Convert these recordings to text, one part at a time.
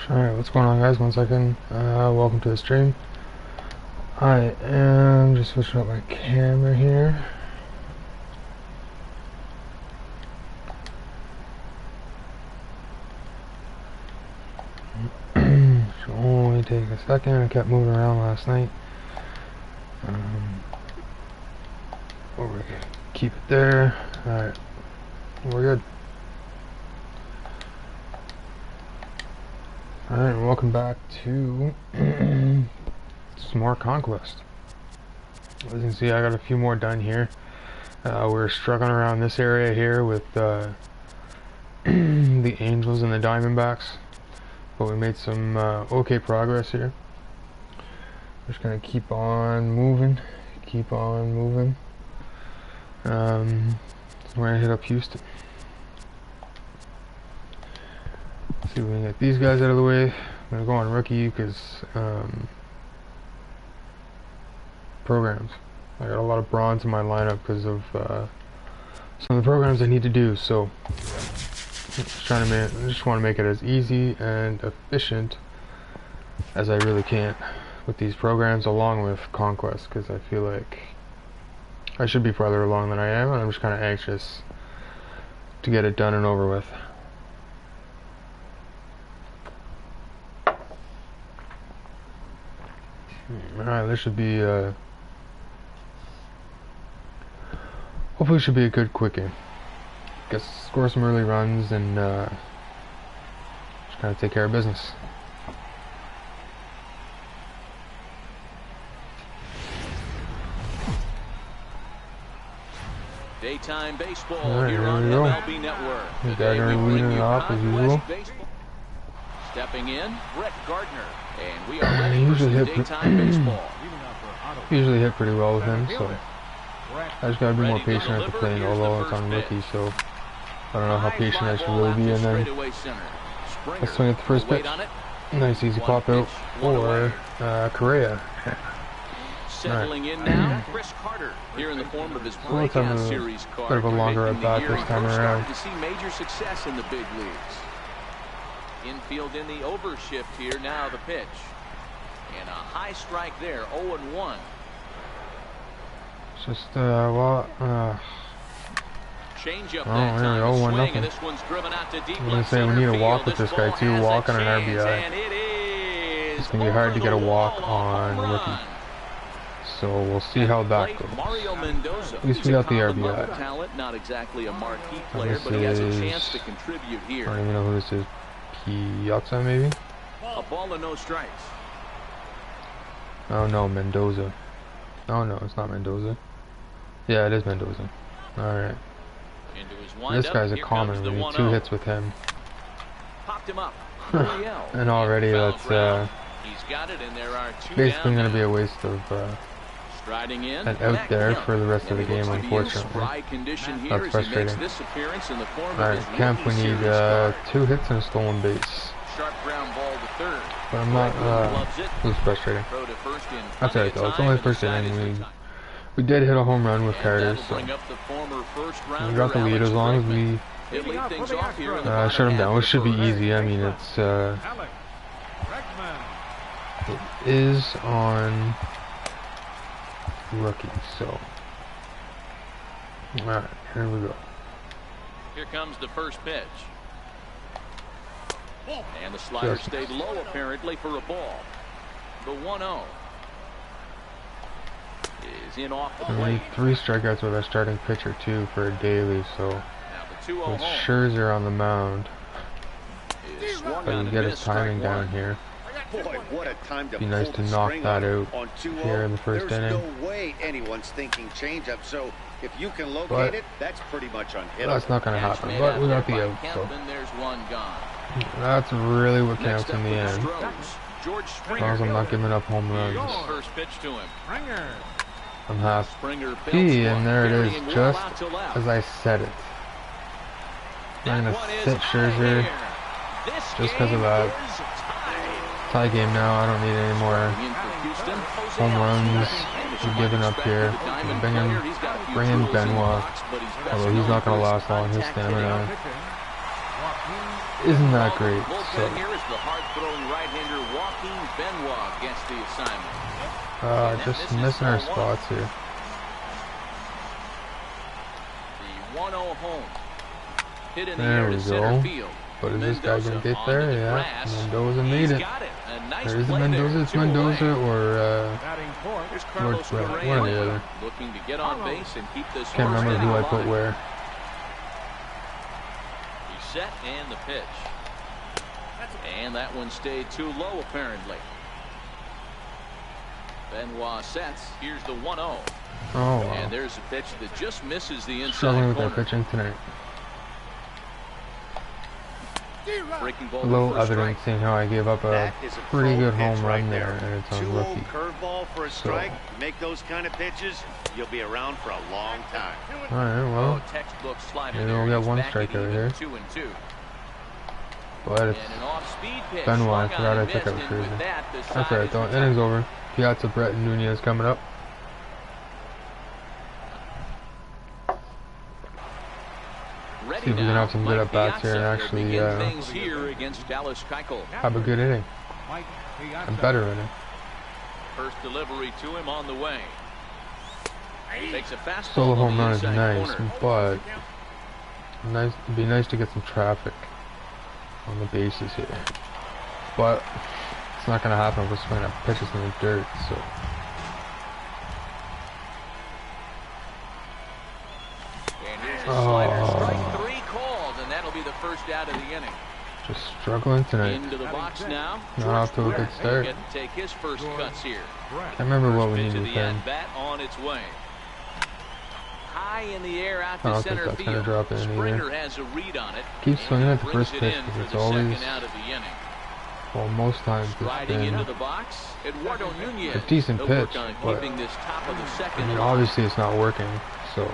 Alright, what's going on, guys? 1 second. Welcome to the stream. I am just switching up my camera here. Should only take a second. I kept moving around last night. We're gonna keep it there. Alright, we're good. Alright, welcome back to some more Conquest. As you can see, I got a few more done here. We're struggling around this area here with the Angels and the Diamondbacks, but we made some okay progress here. Just gonna keep on moving. We're gonna hit up Houston. See if we can get these guys out of the way. I'm gonna go on rookie because programs. I got a lot of bronze in my lineup because of some of the programs I need to do. So I just want to make it as easy and efficient as I really can with these programs, along with Conquest, because I feel like I should be farther along than I am, and I'm just kind of anxious to get it done and over with. Alright, this should be hopefully should be a good quick game. Guess score some early runs and just kind of take care of business. Daytime baseball here on MLB Network. Gardner leading it off as usual. Stepping in, Brett Gardner, and we are ready for some daytime baseball. Usually hit pretty well with him, so I just gotta be more patient at the plate, although it's on rookie, so I don't know how patient I should really be. And then let's swing at the first pitch. Nice easy pop out for Correa. Settling in now, Chris Carter here in the form of his breakout series card. Bit of a longer at bat this time around. To see major success in the big leagues. Infield in the overshift here now. The pitch and a high strike there. 0-1. It's just change up oh, that there we time. go, 1-0. And this one's driven out to deep. I'm gonna say we need a walk with this guy too. Walk on an RBI. It's gonna be hard to get a walk on rookie. So we'll see how that goes. At least we got the RBI. Talent, not exactly a marquee player, but he has a chance to contribute here. I don't even know who this is. Piazza, maybe? A ball and no strikes. Oh no, Mendoza. Oh no, it's not Mendoza. Yeah, it is Mendoza. Alright. This guy's a common. We need 2 hits with him. Popped him up. And already that's basically going to be a waste of an out there for the rest of the game, unfortunately. That's frustrating. Alright, Kemp, we need 2 hits and a stolen base. But I'm not, this is frustrating. That's alright though, it's only the first inning. We did hit a home run with Carter, so we got the lead as long as we shut him down, which should be easy. I mean, it is on rookie, so alright, here we go. Here comes the first pitch. And the slider stayed low apparently for a ball. The 1-0 is in off the plate. We need 3 strikeouts with our starting pitcher too for a daily, so with Scherzer on the mound, if I can get his timing down here. Boy, what a time to be nice to knock that out here in the first inning. There's no way anyone's thinking changeup, so if you can locate it, that's pretty much unhittable. That's not going to happen, but we got the out, so that's really what counts in the end. As long as I'm not giving up home runs. I'm happy, and there it is, just as I said it. I'm going to sit Scherzer just because of that. Tie game now. I don't need any more home runs. We're giving up here. Bring in Benoit, although he's not going to last long. His stamina isn't that great. So here is the hard-throwing right-hander Joaquin Benoit gets the assignment. Just missing our spots here. The 1-0 home. Hit in the There air we to center go. field. But is this guy gonna get there? Yeah, Mendoza made it. There is a Mendoza. It's Mendoza or one or the other. Looking to get on base and keep this. Can't remember who I put where. Reset and the pitch. And that one stayed too low apparently. Benoit sets. Here's the 1-0. Oh wow. And there's a pitch that just misses the inside Struggling with corner. that pitching tonight. A little evidence seeing how I gave up a pretty good home run there, and it's on rookie. Curveball for a strike. Make those kind of pitches, you'll be around for a long time. Alright, well, maybe we'll get one strikeout here. But it's Benoit. I forgot I took out Cruiser. That's alright though. Innings over. Piazza, Brett, and Nunez coming up. See if we can have some good at-bats here and actually have a good inning. A better inning. First delivery to him on the way. Takes a fastball. Solo home run is nice, but it'd be nice to get some traffic on the bases here. But it's not going to happen if we're swinging at pitches in the dirt, so. Out of the inning. Just struggling tonight. Into the box now. Not off to a good start. Get to take his first cuts here. I remember what we needed with him. On its way. High in the air out to I don't think center that's field. gonna drop in Springer either. has a read on it. Keep swinging at the first pitch because it's always, well, most times it's been into the box. Eduardo Nunez. a decent pitch, but this top of the second I mean, obviously it's not working. So.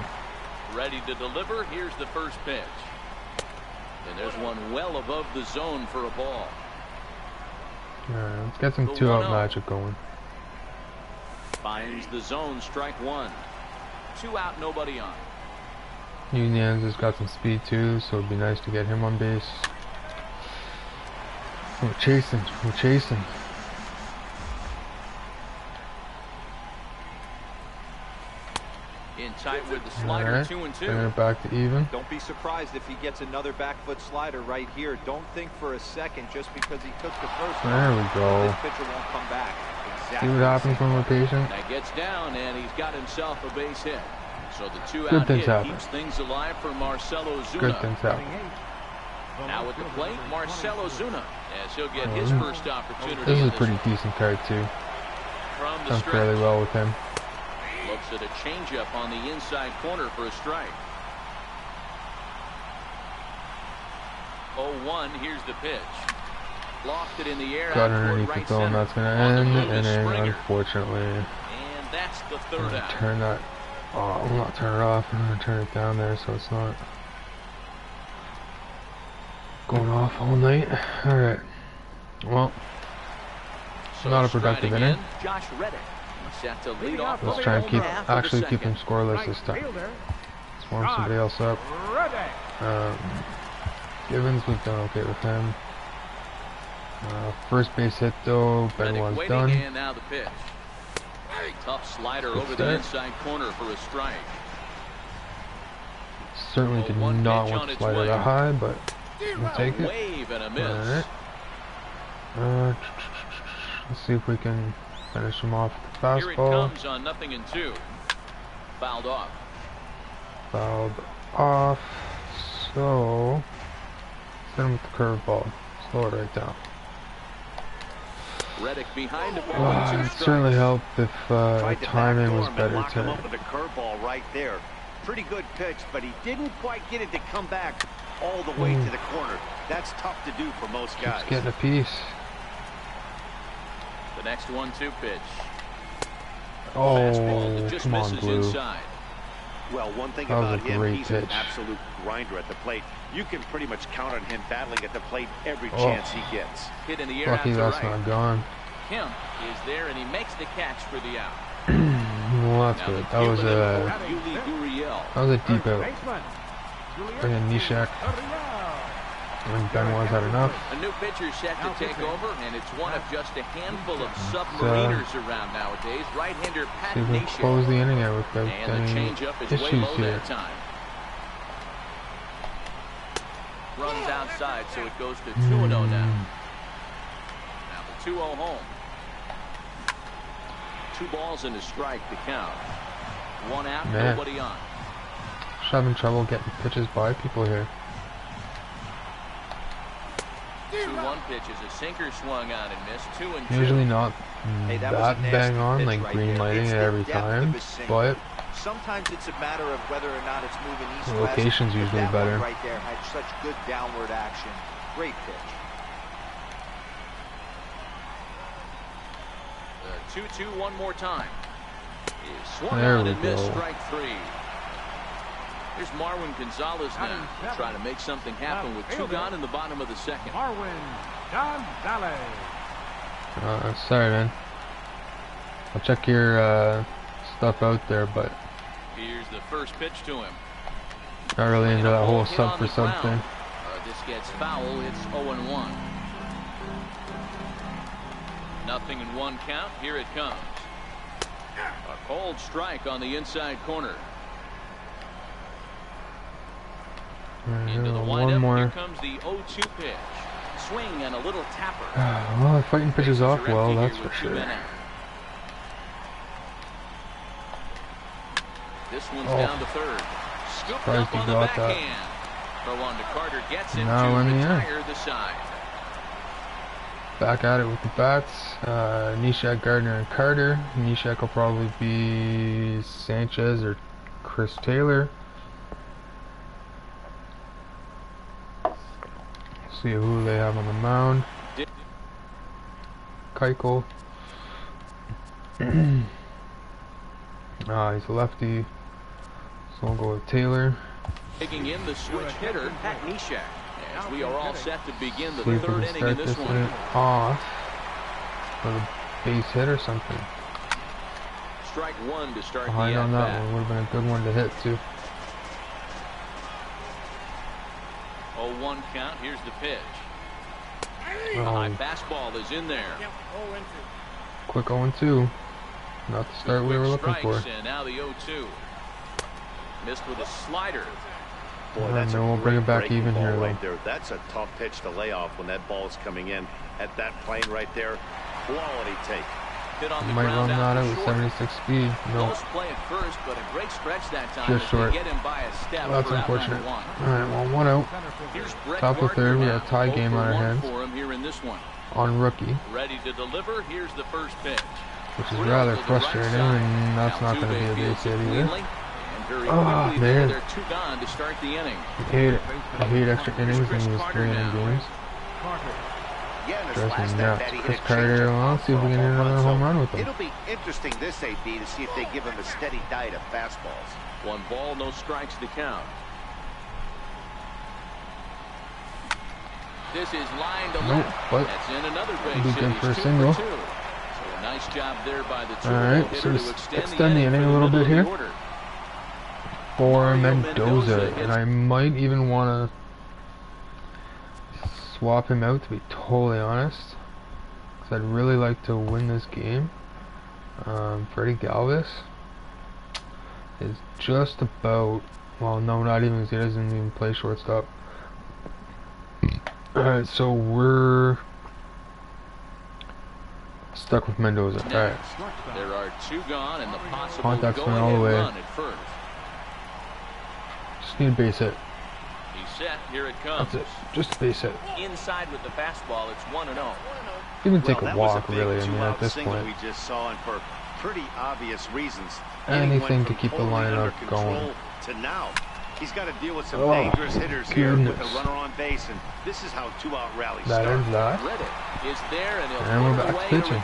Ready to deliver. Here's the first pitch. And there's one well above the zone for a ball. Alright, let's get some two-out magic going. Finds the zone, strike one. 2 out, nobody on. Nunez has got some speed too, so it'd be nice to get him on base. We're chasing, we're chasing. In tight with the slider, 2-2. Bring it back to even. Don't be surprised if he gets another back foot slider right here. Don't think for a second just because he took the first one. There we go. This pitcher won't come back. See what happens when we're patient. That gets down and he's got himself a base hit. So the 2-out hit keeps things alive for Marcelo Zuna. Good things happen. Now at the plate, Marcelo Zuna, as he'll get his first opportunity. This is a pretty decent card too. Done fairly well with him. Looks at a changeup on the inside corner for a strike. 0-1, here's the pitch. Lofted in the air. Got underneath the throw, and that's going to end the inning, unfortunately. And that's the third out. Turn that. Oh, I'm not turn it off. I'm going to turn it down there so it's not going off all night. Alright. Well, not a productive inning. Josh Reddick. Set to lead off. Let's try and keep him scoreless this time. Let's warm somebody else up. Givens, we've done okay with him. First base hit though, Benoit's done. And now the pitch. Tough slider over the inside corner for a strike. Certainly did not want to slide it that high, but we'll take it. Wave and a miss. Alright. Let's see if we can finish him off with the fastball. Here it comes on 0-2. Fouled off. Fouled off. So hit him with the curveball. Slow it right down. Reddick behind the ball. It certainly helped if timing was better too. Up with the curveball right there. Pretty good pitch, but he didn't quite get it to come back all the way to the corner. That's tough to do for most guys. Just getting a piece. The next 1-2 pitch. Oh, come on, Blue. Inside. Well, one thing about him, he's an absolute grinder at the plate. You can pretty much count on him battling at the plate every chance he gets. Hit in the air. Lucky that's not gone. Kemp is there and he makes the catch for the out. Well, that's good. That was a deep out. Bring in Nishak. And Benoit's had enough. A new pitcher set to take over, and it's one of just a handful of submariners around nowadays. Right-hander Pat Nation. Close the inning out without any changeup is way issues low here. that time. Runs outside, so it goes to 2-0 now. Now the 2-0 home. 2 balls and a strike to count. 1 out, nobody on. Just having trouble getting pitches by people here. 2-1 pitch is a sinker swung on and missed. 2-2. Usually not that bang on, like green lighting it every time, but sometimes it's a matter of whether or not it's moving east the location's west. usually that better. One right there had such good downward action. Great pitch. 2-2 one more time. He swung there on we and missed. go. Strike 3. Here's Marwin Gonzalez now, trying to make something happen with 2 gone in the bottom of the second. Marwin Gonzalez. Sorry, man. I'll check your stuff out there, but here's the first pitch to him. not really into that whole sub for sub thing. This gets foul. It's 0-1. Nothing in 1 count. Here it comes. A cold strike on the inside corner. Into the windup. Here comes the 0-2 pitch. Swing and a little tapper. Well, they're fighting pitches off well, that's for sure. This one's down to third. Scooped up on the backhand. Throw on to Carter, gets him to retire the side. Back at it with the bats. Nishak, Gardner, and Carter. Nishak will probably be Sanchez or Chris Taylor. See who they have on the mound. Keuchel. He's a lefty, so we'll go with Taylor. Taking in the switch hitter, Pat Nishak, as we are all set to begin the 3rd inning in this one. Off with a base hit or something. Strike 1 to start Behind the on that one would have been a good one to hit too. 0-1 count. Here's the pitch. The high fastball is in there. Quick 0-2. Not the start we were looking for. And now the 0-2. Missed with a slider. Boy, that's and then we'll bring it back even here, right there. That's a tough pitch to lay off when that ball is coming in at that plane right there. Quality take. Hit on the might run ground that out with 76 speed. No. Close play at first, but a great stretch that time. Just short. Get him by a step. Well, that's unfortunate. Alright, well, 1 out. Top of the 3rd, we got a tie game on our hands. For him here in this one. On rookie. Ready to deliver. Here's the first pitch. Which is rather frustrating, and that's not going to be a base hit either. Oh, man. They're 2 gone to start the inning. I hate extra innings in these 3-inning games. Drives me nuts. Chris Carter, well, let's see if we can hit another home run with him. It'll be interesting this AB to see if they give him a steady diet of fastballs. 1 ball, no strikes to count. This is line to left. But that's in another base be hit. good for a He's 2 single. for 2. So a nice job there by the 2. Alright, so let's extend the inning a little bit here. For Mendoza, and I might even want to swap him out, to be totally honest, because I'd really like to win this game. Freddie Galvis is just about, well, no, not even, because he doesn't even play shortstop. Alright, so we're stuck with Mendoza. Alright. There are 2 gone and the possible Contact's going all the way. run at first. Just need a base hit. He's set. Here it comes. That's it. Just a base hit. Inside with the fastball. It's 1-0. Even take a walk, really. I mean, at this point, we just saw, and for pretty obvious reasons. anything to keep the lineup going. To now, he's got to deal with some dangerous hitters here with a runner on base, and this is how 2-out rallies start. That ends that. Reddick is there, and And we're back to pitching.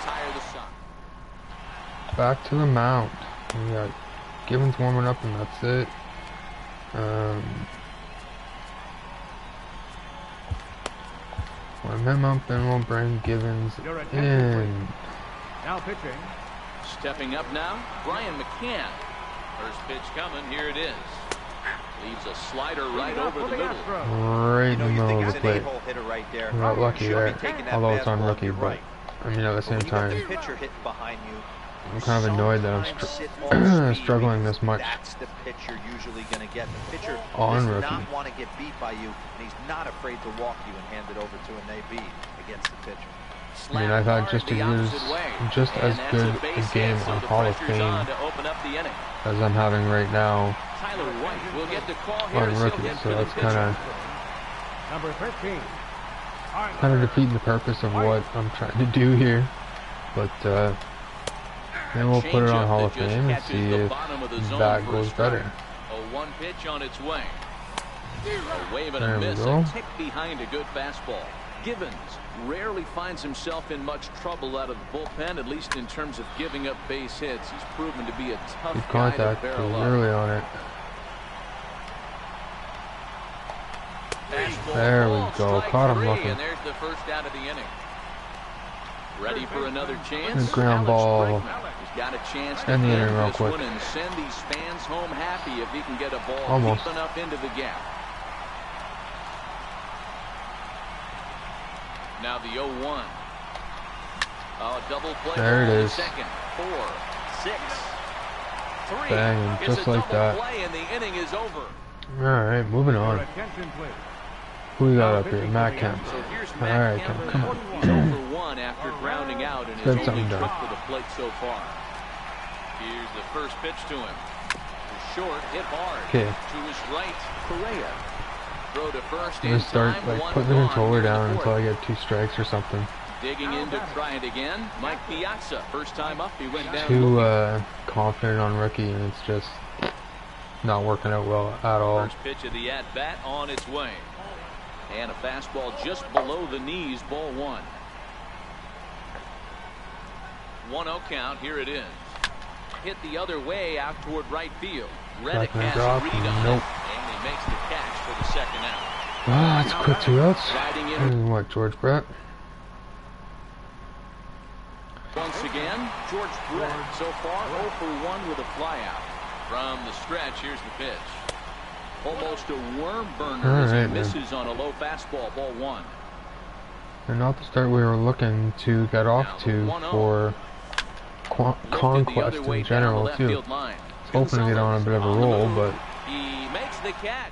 Back to the mound. We got Gibbons warming up, and that's it. Warm him up, then we'll bring Gibbons in. Now pitching. Stepping up now, Brian McCann. First pitch coming, here it is. Leaves a slider right over the middle. Right in the middle of the plate. Right there. I'm not lucky there, although it's on rookie, but I mean at the same time, Pitcher hitting behind you. I'm kind of annoyed that I'm struggling this much That's the pitch you're usually going to get. The pitcher on does rookie. not want to get beat by you, and he's not afraid to walk you and hand it over to an AB against the pitcher. I mean, I've had just as good a game on Hall of Fame as I'm having right now on rookie, so that's kind of defeating the purpose of what I'm trying to do here. But then we'll put it on Hall of Fame and see if that goes better. A one pitch on its way. A wave and There a we miss, go. a tick behind a good fastball. Givens rarely finds himself in much trouble out of the bullpen, at least in terms of giving up base hits. He's proven to be a tough Good guy contact, to was barrel up. early on it. Fastball, There we ball, go. strike Caught him three, looking. and there's the first out of the inning. Ready for another chance. Good ground ball. He's got a chance to End the end inning real this quick. one and send these fans home happy if he can get a ball Almost. deep enough into the gap. Now the 0-1. Oh, double play. There it is. Second, 4, 6, 3. Bang, It's just a like double that. play and the inning is over. Alright, moving on. Who we got up here? Matt Kemp. So here's Alright, Matt Kemp, Kemp. come on. He's over 1 after grounding out and Get his something only done. trip to the plate so far. Here's the first pitch to him. Short, hit hard. Okay. To his right, Correa. Throw to first I'm in gonna start time, like one putting the gone controller here in the down until fourth. I get 2 strikes or something. Digging in to try it again. Mike Piazza, first time up, he went down. Too confident on rookie, and it's just not working out well at all. First pitch of the at-bat on its way. And a fastball just below the knees, ball 1. 1-0 count, here it is. Hit the other way out toward right field. Reddick Not gonna has drop. a read on Nope. it, and he makes the catch for the second out. Ah, it's a quick 2 outs. Riding in And what, George Brett? once again, George Brett so far 0 for 1 with a flyout. From the stretch, here's the pitch. Almost a worm burner as he misses on a low fastball, ball 1. And not the start we were looking to get off to for Conquest in general too. Hoping to get on a bit of a roll, but he makes the catch.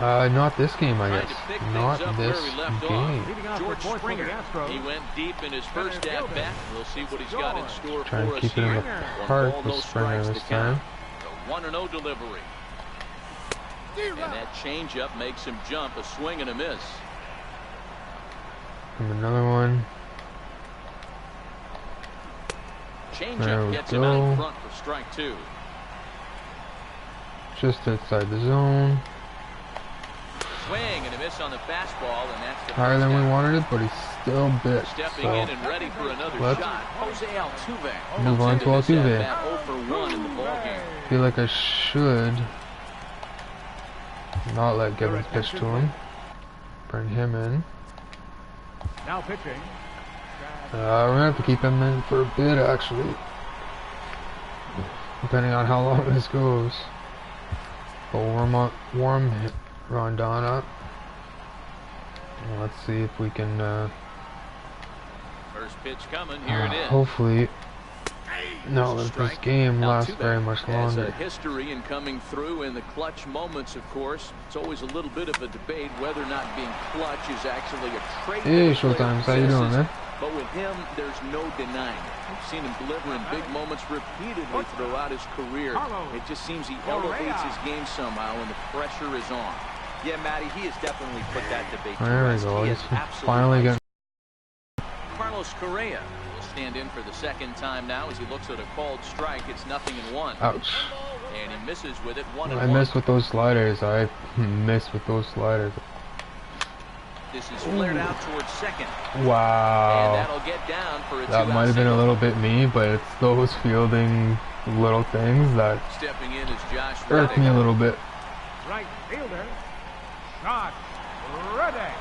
not this game, I guess. Not this game. George Springer, he went deep in his first at bat. We'll see what he's got in store Trying for to us keep it in here. the park with Springer this time. The 1-0 delivery. And that changeup makes him jump, a swing and a miss. And another one. There Changeup we gets him out in go. front for strike 2. Just outside the zone. Swing and a miss on the fastball, and that's the Higher first than we out. wanted it, but he's still bit. Stepping So in and ready for another let's shot. Jose Altuve. move on to Comes into this Altuve. at-bat 0 for 1 in the ballgame. Feel like I should not let Gibbons pitch to him. Bring him in. Now pitching. We're gonna have to keep him in for a bit, actually, depending on how long this goes. But warm hit Rondon. Let's see if we can. First pitch coming. Here it is. Hopefully, not let this game last very much Has a longer. history in coming through in the clutch moments, of course. It's always a little bit of a debate whether or not being clutch is actually a trait. Hey, that a player Showtimes, how you doing, possesses. man? But with him, there's no denying it. We've seen him deliver in big moments repeatedly throughout his career. It just seems he elevates his game somehow when the pressure is on. Yeah, Matty, he has definitely put that debate to There we rest. go. He He's has absolutely finally getting. Carlos Correa will stand in for the second time now as he looks at a called strike. It's 0-1. Ouch. And he misses with it. 1-1. I miss with those sliders. I miss with those sliders. This is flared out towards second. And Wow. that'll get down for a That two-out might have been a single. little bit me, but it's those fielding little things that Stepping in is Josh irk Reddick. me a little bit. Right fielder. Shot. Ready.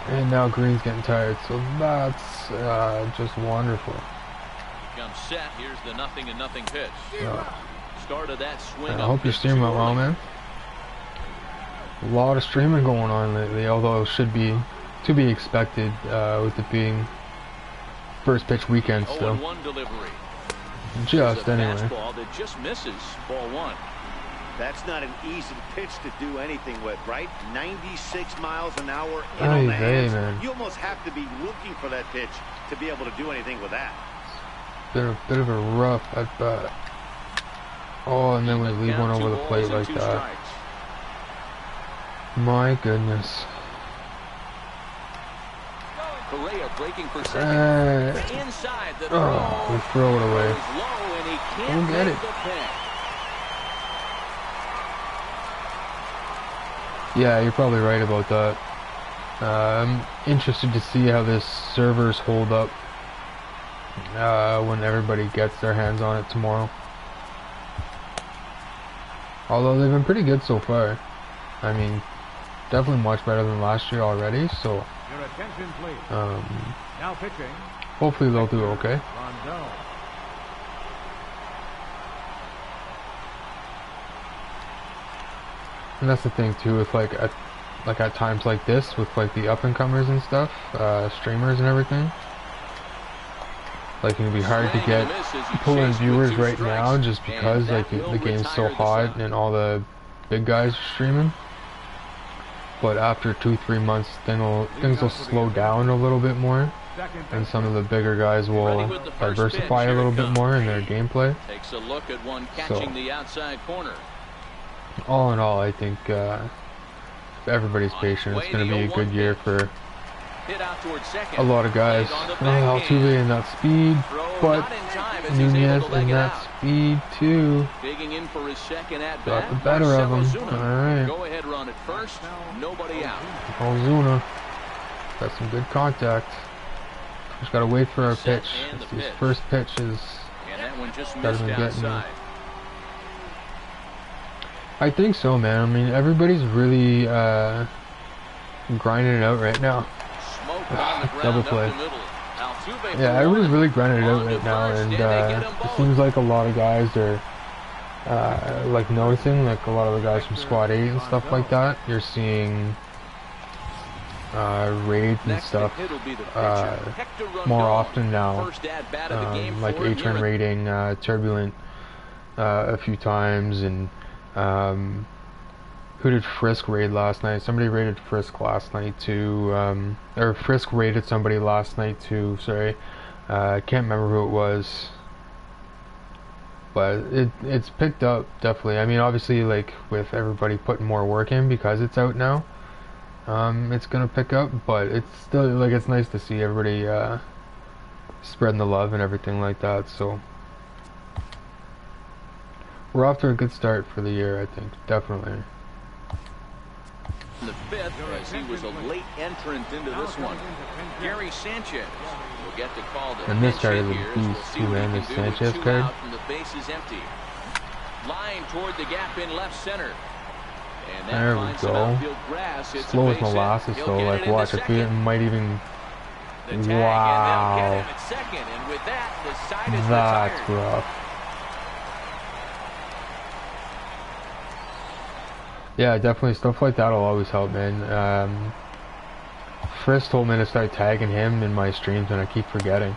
And now Green's getting tired, so that's just wonderful. Comes set. Here's the 0-0 pitch. Uh, Start of that swing. I up hope your pitch stream too went well, early. man. A lot of streaming going on lately, although it should be to be expected with it being first pitch weekend still. Just anyway. That just misses ball one. That's not an easy pitch to do anything with, right? 96 miles an hour in on the hands. Man. You almost have to be looking for that pitch to be able to do anything with that. Been a bit of a rough at bat. Oh, and then we leave one over the plate like that. My goodness. Correa breaking for second. Inside the throw. Oh, we throw it away. Low and he can't Don't get it. Yeah, you're probably right about that. I'm interested to see how this servers hold up when everybody gets their hands on it tomorrow. Although they've been pretty good so far. I mean, definitely much better than last year already, so Your attention, please. Now pitching. Hopefully they'll do okay. Rondo. And that's the thing too, with like at times like this, with like the up and comers and stuff, streamers and everything. Like it can be hard to get pull in viewers right now just because like the game's so hot and all the big guys are streaming. But after 2-3 months, things will slow down a little bit more, and some of the bigger guys will diversify a little bit more in their gameplay. Takes a look at one catching the outside corner. All in all, I think if everybody's patient, it's going to be a good year for a lot of guys. Altuve in that speed, but Nunez in that speed too. Got the better of him. Alright. Go ahead, run at first. Nobody out. Ozuna got some good contact. Just gotta wait for our pitch. These first pitches that have been getting me. I think so, man. I mean, everybody's really grinding it out right now. Double play. Yeah, everybody's really grinding it out right now, and it seems like a lot of guys are like noticing, like a lot of the guys from Squad 8 and stuff like that. You're seeing raids and stuff more often now, like A-turn raiding Turbulent a few times, and who did Frisk raid last night? Somebody raided Frisk last night too, or Frisk raided somebody last night too, sorry. I can't remember who it was, but it's picked up, definitely. I mean, obviously, like, with everybody putting more work in because it's out now, it's gonna pick up, but it's still, like, it's nice to see everybody spreading the love and everything like that, so we're off to a good start for the year, I think, definitely. In the fifth, as he was a late entrant into this one. Gary Sanchez will get the call to and this card is a beast too, man, this Sanchez card. From the base is empty. Line toward the gap in left center. And there we go. Slow as molasses though, like watch, I feel it might even... Wow. That's rough. Yeah, definitely, stuff like that will always help, man. Frisk told me to start tagging him in my streams and I keep forgetting.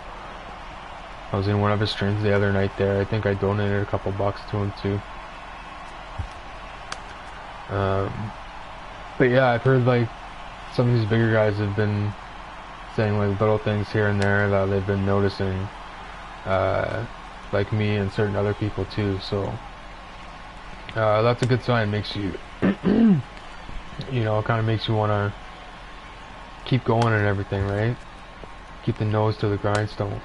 I was in one of his streams the other night there. I think I donated a couple bucks to him too. But yeah, I've heard like some of these bigger guys have been saying like little things here and there that they've been noticing, like me and certain other people too, so that's a good sign. Makes you you know, it kind of makes you want to keep going and everything, right? Keep the nose to the grindstone.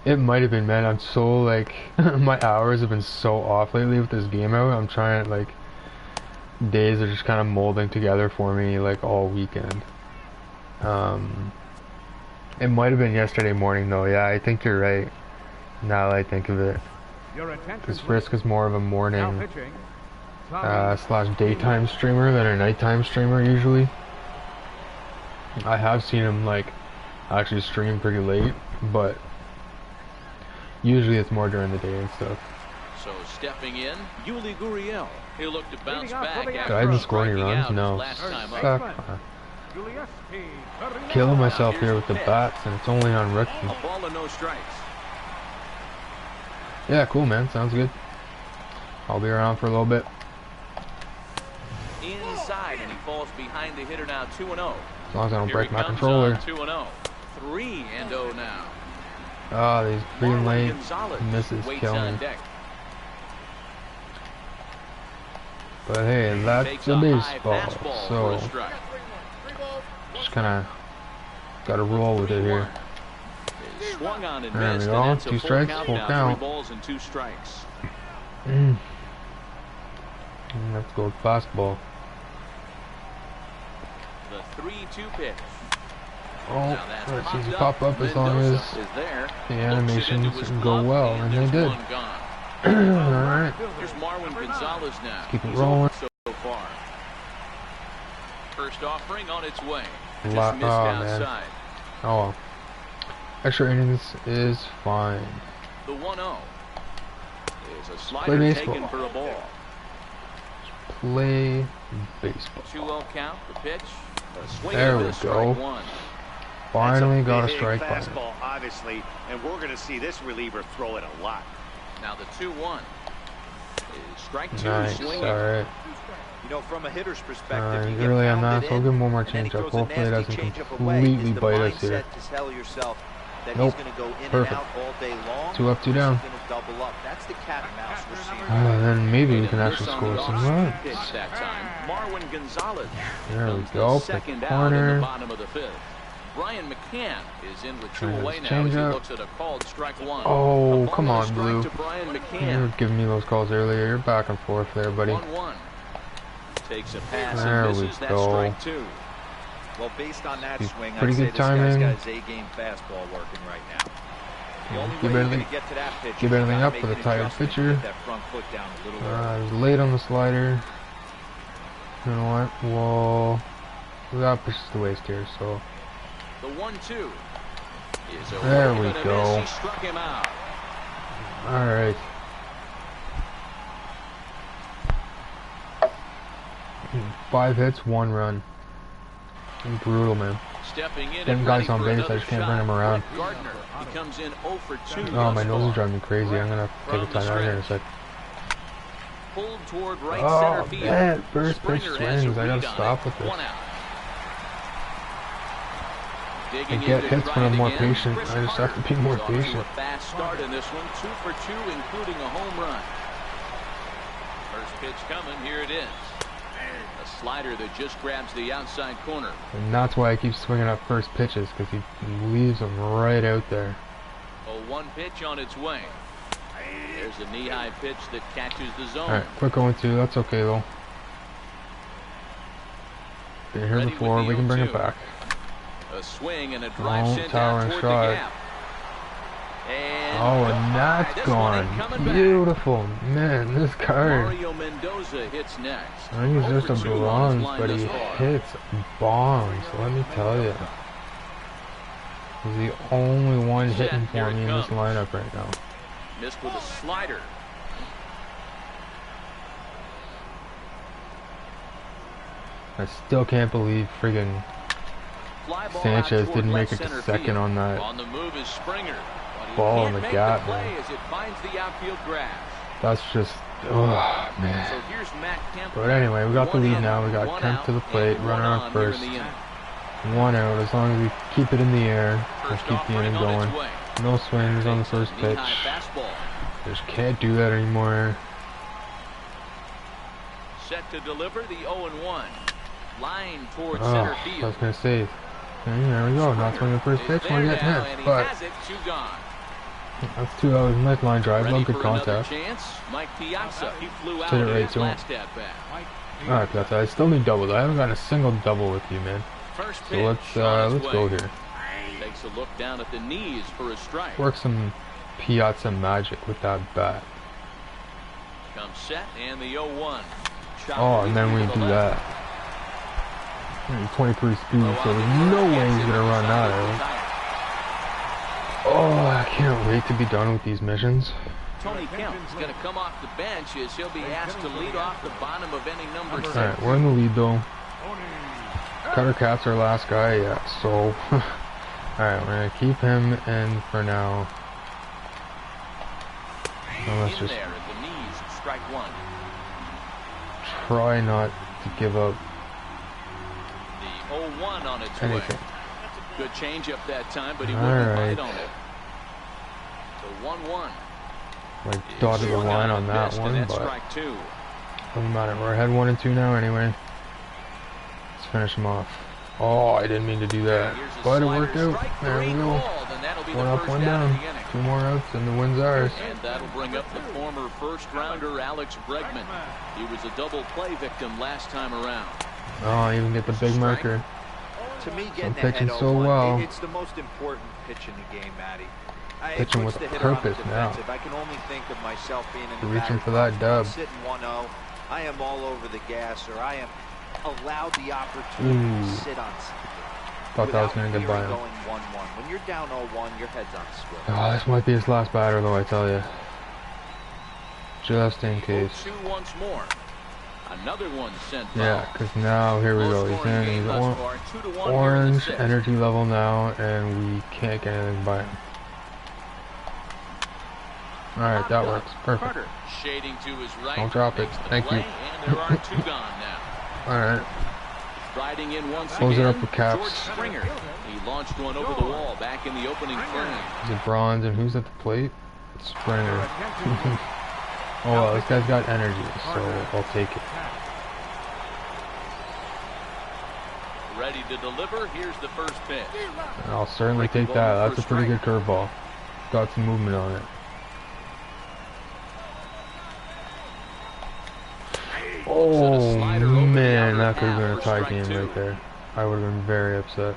It might have been, man. I'm so like my hours have been so off lately with this game out. I'm trying, like, days are just kind of molding together for me like all weekend. It might have been yesterday morning though. Yeah, I think you're right. Now that I think of it, because Frisk is more of a morning slash daytime streamer than a nighttime streamer usually. I have seen him like actually stream pretty late, but Usually it's more during the day and stuff. So stepping in, Yuli Gurriel. He'll look to bounce back. Did I even score any runs? No. Killing myself here with the bats, and it's only on rookie. A ball and no strikes. Yeah, cool, man. Sounds good. I'll be around for a little bit. Inside, and he falls behind the hitter now. 2-0. As long as I don't break my controller. 2-0. 3-0 now. Ah, these green late misses kill me. But hey, that's a baseball, so just kind of got to roll with it here. There we go, 2 strikes, full count. Let's go with fastball. The 3-2 pitch. Oh, that's easy pop up as long as the animations go well, and they did. Alright. Let's keep it rolling. So far. First offering on its way. Oh man. Oh well. Extra innings is fine. The 1-0 is a slider taken for a ball. Play baseball. 2-0 count. The pitch. There we go. Finally got a strike by him. Obviously, and we're going to see this reliever throw it a lot. Now the 2-1 is strike 2. Nice, alright. You know, from a hitter's perspective, you really on that, so I'll give him one more change up. Hopefully it doesn't completely bite us here. Nope. Perfect. 2 up, 2 down. Then maybe we can actually score some runs. There we go. Pick the corner. Brian McCann is in with 2 away now as he looks at a called strike 1. Oh, come on, Blue. You were giving me those calls earlier. You're back and forth there, buddy. 1-1. Takes a pass there and we misses. go. That's strike 2. Well, based on that swing, pretty I'd say good this guy's timing. got his A-game fastball working right now. The only Give way everything, you're gonna get to that pitch give everything up with a tired pitcher. that front foot down a little I was late on the slider. You know what? Well, we got pitches to waste here, so. The 1-2 is a there we go. He struck him out. All right. 5 hits, 1 run. Brutal, man. Them guys on base, I just can't bring them around. Oh, my nose is driving me crazy. I'm gonna have to take a time out here in a sec. Oh, man, first pitch swings. I gotta stop with this. I get hits when I'm more patient. I just have to be more patient. Fast start in this one, 2 for 2, including a home run. First pitch coming, here it is. A slider that just grabs the outside corner. And that's why I keep swinging up first pitches, because he leaves them right out there. A 1 pitch on its way. There's a knee-high pitch that catches the zone. Alright, quick 0-2. That's okay, though. Been here before. We can bring it back. A swing and a drive sent towering down strike. toward the gap. And oh, and that's gone. Beautiful. Man, this card. Mario Mendoza hits next. I think he's just a bronze, but he hits bombs. Let me tell you. He's the only one hitting for me in this lineup right now. Missed with a slider. I still can't believe friggin' Sanchez didn't make it to second on that ball in the gap, man. That's just, oh man. But anyway, we got the lead now. We got Kemp to the plate, runner on first. 1 out. As long as we keep it in the air, let's keep the inning going. No swings on the first pitch. Just can't do that anymore. Set to deliver the 0-1. Line towards center field. I was gonna say. There we go. Not swinging the first pitch. We're getting hit, but that's 2 out. Nice line drive. Love good contact. Hit it right to him. Alright, Piazza. I still need doubles. I haven't got a single double with you, man. So let's go here. Takes a look down at the knees for a strike. Work some Piazza magic with that bat. Comes set and the 0-1. Oh, and then we do that. 23 speed, so there's no way he's gonna run that out. Oh, I can't wait to be done with these missions. Tony Kemp's going to come off the bench as he'll be asked to lead off the bottom of inning number 6. Alright, we're in the lead though. Cutter Cat's our last guy, yeah, so... Alright, we're going to keep him in for now. And let's just there at the knees, strike 1. try not to give up the 0-1 on its anything. way. Good change up that time, but he wouldn't bite on it. So 1-1. Like dotted the line on that one, but doesn't matter. We're ahead 1 and 2 now anyway. Let's finish him off. Oh, I didn't mean to do that, but it worked out. There we go. 1 up, 1 down. 2 more outs, and the win's ours. And that'll bring up the former first-rounder Alex Bregman. He was a double play victim last time around. Oh, I even get the big marker. To me, I'm getting pitching ahead so 0-1, well. it's the most important pitch in the game, Matty. Pitching with purpose now. I can only think of myself being in the reaching for that dub. Sitting 1-0, I am all over the gas, or I am allowed the opportunity to sit on something. Thought that was going to get by him. Going 1-1. When you're down 0-1, your head's on swivel. Oh, this might be his last batter though, I tell you. Just in case. 0-2 once more. Another one sent Yeah, because now, here we go. He's in. He's orange energy level now, and we can't get anything by him. Alright, that works. Perfect. Shading to his right. Don't drop it. Thank you. And there are 2 gone now. Alright. Riding in once Close again, it up with Caps. George Springer. He launched one over the wall back in the opening frame. Is it Bronze, and who's at the plate? It's Springer. Oh well, this guy's got energy, so I'll take it. Ready to deliver. Here's the first pitch. And I'll certainly take that. That's a pretty good curveball. Got some movement on it. Oh man, that could have been a tie game right there. I would have been very upset.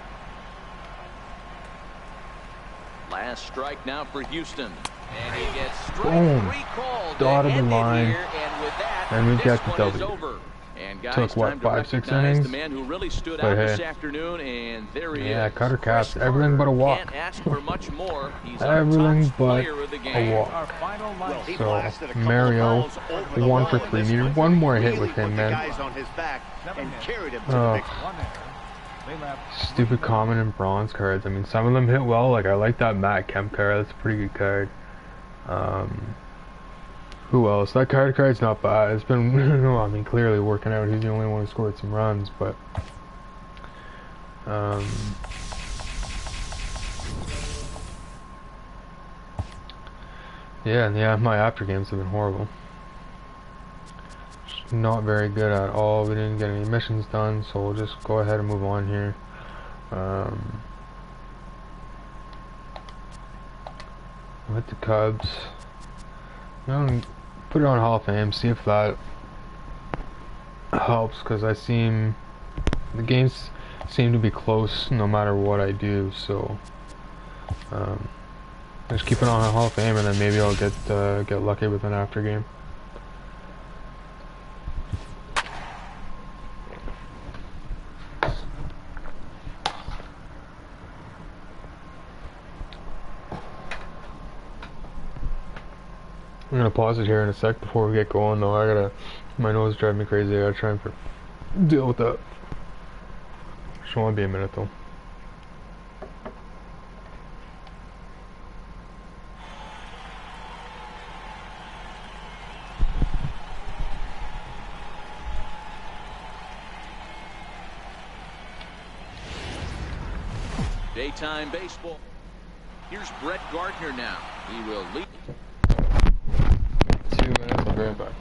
Last strike now for Houston. And he gets strike Boom. 3 called. Dotted the line. And with that, And we've got the this one is W. over. And guys, Took what, 5, 6 innings? The man who really stood But out hey. this afternoon, and there he Yeah, is. Cutter Caps, everything but a walk. Can't ask for much more. He's Everything our top but player of the a game. walk. So, Mario, 1 for 3. Needed one more hit with him, man. Stupid common and bronze cards. I mean, some of them hit well. Like, I like that Matt Kemp card. That's a pretty good card. Who else? That card's not bad. It's been, no, I mean, clearly working out. He's the only one who scored some runs, but yeah, my after games have been horrible. Not very good at all. We didn't get any missions done, so we'll just go ahead and move on here. With the Cubs, put it on Hall of Fame. See if that helps, because the games seem to be close no matter what I do. So just keep it on Hall of Fame, and then maybe I'll get lucky with an after game. I'm gonna pause it here in a sec before we get going though. My nose is driving me crazy. I gotta try and deal with that. Just wanna be a minute though. Daytime baseball. Here's Brett Gardner now. He will lead. 2 minutes, I'll be right back.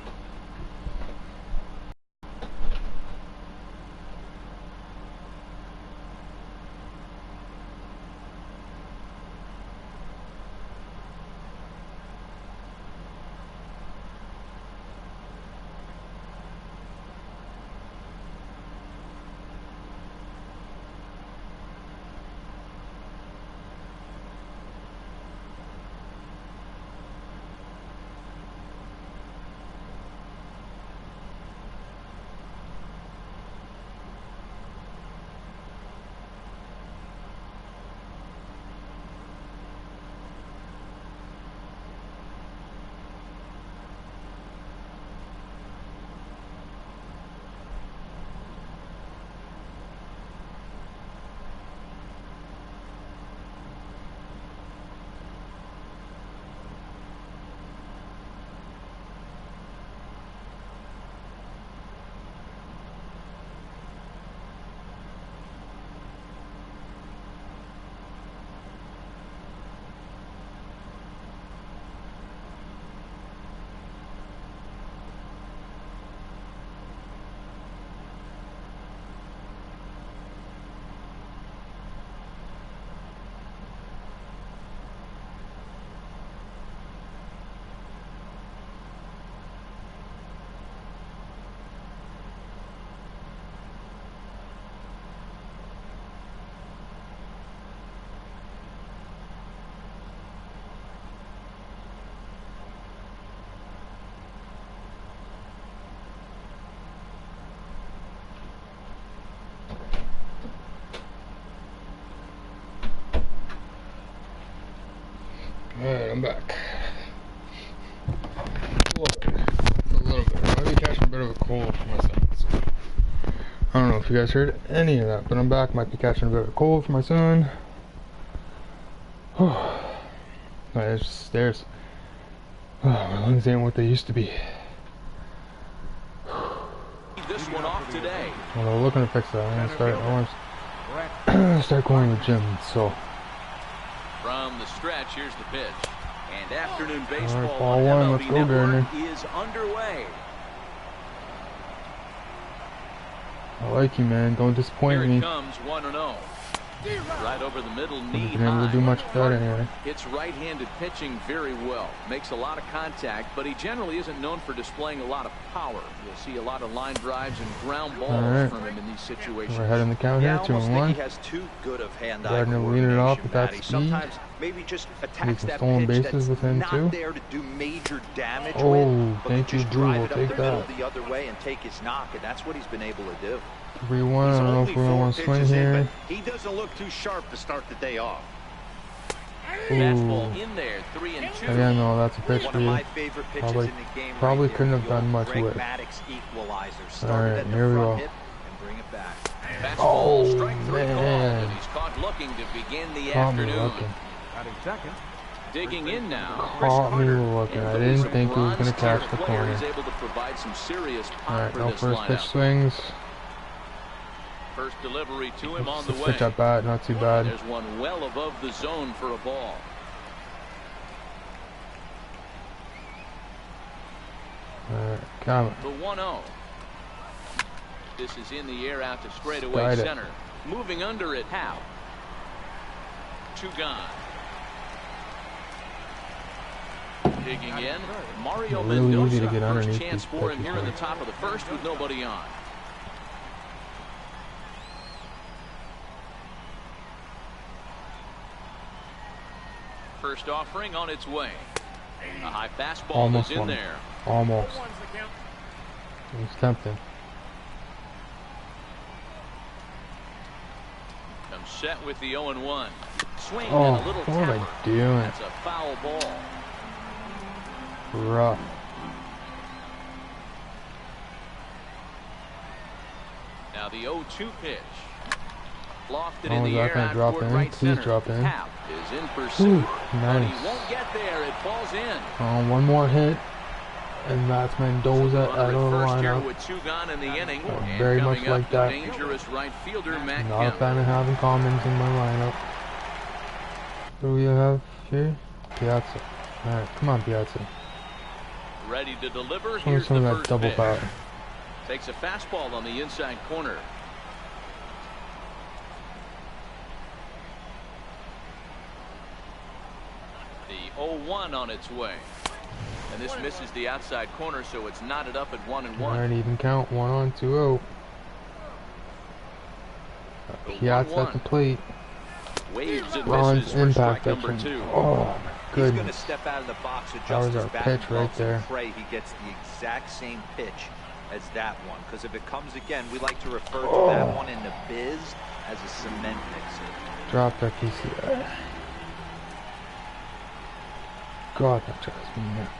I'm back. A little bit. I might be catching a bit of a cold for my son. So. I don't know if you guys heard any of that, but I'm back. Might be catching a bit of a cold for my son. It's just stairs. My lungs ain't what they used to be. This one off today. Well, I'm looking to fix that. I want to start going to the gym. So. From the stretch, here's the pitch. And afternoon baseball right, ball on one. MLB Let's go, Network Garner. is underway. I like you, man. Don't disappoint Here me. it comes, 1-0. Right over the middle, knee Been able to do much better anyway. Hits right-handed pitching very well. Makes a lot of contact, but he generally isn't known for displaying a lot of power. You'll see a lot of line drives and ground balls from him in these situations. We're ahead in the count here, 2-1. He has too good of hand-eye Gardner leading it off with that speed. Sometimes maybe just attacks that stolen pitch bases that's with him not too. there to do major damage Oh, with, but thank can you, just Drew. drive We'll it up take the middle that. the other way and take his knock, and that's what he's been able to do. 3-1. I don't know if we're going to swing here. He doesn't look too sharp to start the day off. Fastball in there, 3-2. Again, no, that's a pitch One for of you. my favorite pitches in the game. Probably right couldn't there, have done much with it. Maddox equalizer. All Started right, at the here we front go. hip and bring it back. Fastball, strike three call, man. and he's caught looking to begin the Caught me afternoon. looking. Batting second. Digging in now. Caught me looking. I didn't think he was going to catch the corner. He's able to provide some serious pop Alright, for no this first lineup. pitch swings. First delivery to him on the Just way. pitch at bat, not too bad. There's one well above the zone for a ball. Alright, come on. The 1-0. This is in the air out to straightaway Slide it. center. Moving under it, Howe. 2 gone. Digging in, Mario Really Mendoza. easy to get First underneath chance these for him pitches, here in the man. top of the first with nobody on. First offering on its way. A high fastball Almost is in won. there. Almost. It was tempting. Comes set with the 0-1. Swing Oh, and a little what am tapper. I doing? That's a foul ball. Rough. Now the 0-2 pitch. Lofted Oh, in is the that air gonna out drop toward in? right Please center. drop in. Tap is in pursuit. Ooh, But nice. he won't get there. It falls in. One more hit, and that's Mendoza out of the First here lineup. with 2 gone in the inning. And Very much coming up, like that. dangerous right fielder Matt Not a Kemp. fan of having Commons in my lineup. Who do you have here? Piazza. Alright, come on, Piazza. Ready to deliver. Show me Here's some the of that first double pitch. power. Takes a fastball on the inside corner. The 0-1 on its way. And this misses the outside corner, so it's knotted up at 1-1. Alright, even count. 1-on, 2-0. Piazza at the plate. Waves and Ron's misses for impact strike number pitching. 2. Oh my He's going to goodness. step out of the box, adjust That was his our batting pitch right gloves, there. and pray he gets the exact same pitch as that one. Because if it comes again, we like to refer to that one in the biz as a cement mixer. Drop that PCI. God, that drives me nuts.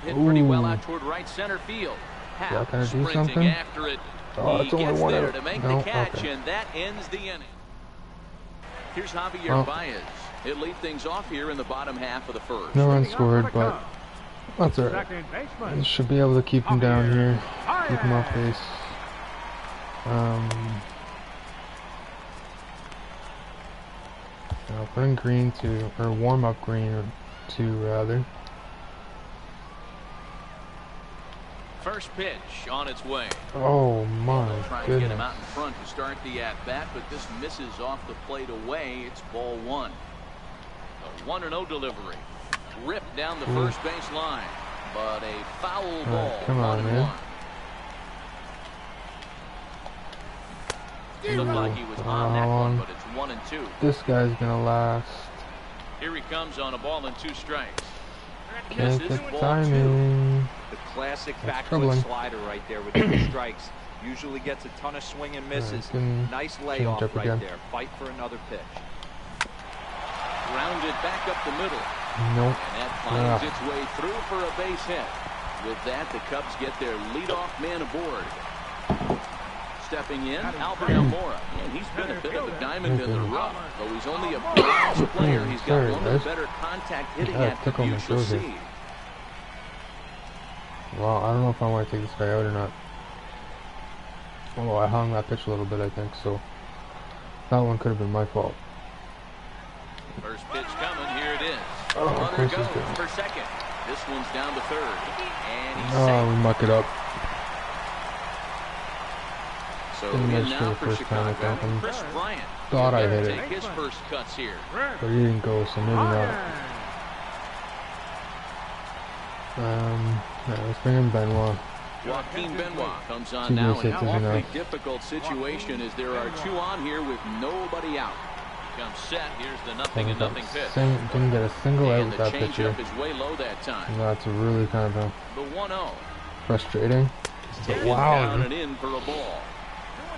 Hit pretty well Ooh. out toward right center field. that Howe gonna do sprinting something? after it. Oh, He it's only gets one there out. to make No, the catch, okay. and that ends the inning. Here's Javier Well. Baez. He'll lead things off here in the bottom half of the first. No runs scored, but that's alright. Second baseman. Should be able to keep him down here. Keep him off base. I'll put in green to, or warm up green or 2 rather. First pitch on its way. Oh my Trying to get him goodness. out in front to start the at-bat, but this misses off the plate away. It's ball 1. A 1-0 delivery. Ripped down the first base line, but a foul ball. come on, 1-1. man. Looked like he was on that one, but it's 1-2. This guy's gonna last. Here he comes on a ball and 2 strikes. Can't Misses, get ball 2. timing. The classic That's backfoot troubling. slider right there with 2 strikes. Usually gets a ton of swing and misses. Nice layoff right there. Fight for another pitch. Grounded back up the middle. Nope. And that finds its way through for a base hit. With that, the Cubs get their leadoff man aboard. Stepping in, Albert Almora. And he's been a bit of a diamond in the rough. Though he's only a bronze player, he's got one of the better contact hitting attributes you'll see. Well, I don't know if I want to take this guy out or not. Oh, I hung that pitch a little bit, I think, so that one could have been my fault. First pitch coming, here it is. Oh, of course goes for second. This one's down to third. And he's safe. We muck it up. So in now for Chicago, Chris Bryant. Thought I hit it. Take his first cuts here. But he didn't go, so maybe not. Let's bring in Benoit. Joaquin Benoit comes on now in an awfully difficult situation as there are two on here with nobody out. Comes set. Here's the 0-0 pitch. Didn't get a single out with that pitch here. Is way low that time. That's really kind of the 1-0. Frustrating. But wow. Down and in for a ball.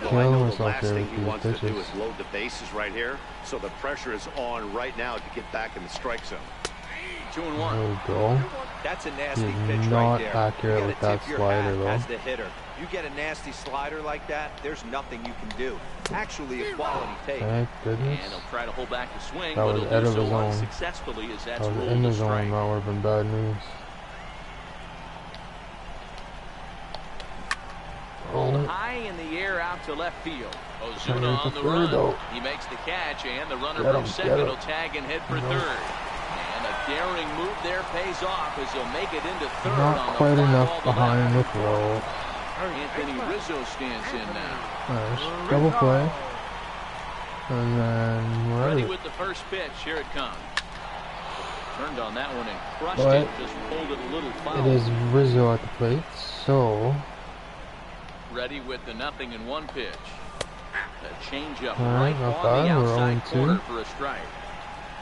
Well, I know the last thing he wants to do is load the bases right here, so the pressure is on right now to get back in the strike zone. 2-1. There we go. That's a nasty pitch right there. Not accurate with that slider though. As the hitter, you get a nasty slider like that, there's nothing you can do. Actually, a quality take. Thank goodness. And he'll try to hold back the swing, that was out of the zone. Successfully as that's that was in the zone. That would have been bad news. Rolled high in the air out to left field. Ozuna on the run. He makes the catch, and the runner from second will tag and head for third. And a daring move there pays off as he'll make it into third. Not quite enough behind the throw. Anthony Rizzo stands in now. Nice. Double play. And then ready with the first pitch. Here it comes. Turned on that one and crushed it. Just pulled it a little foul. It is Rizzo at the plate, so ready with the 0-1 pitch. A changeup right on the outside corner for a strike.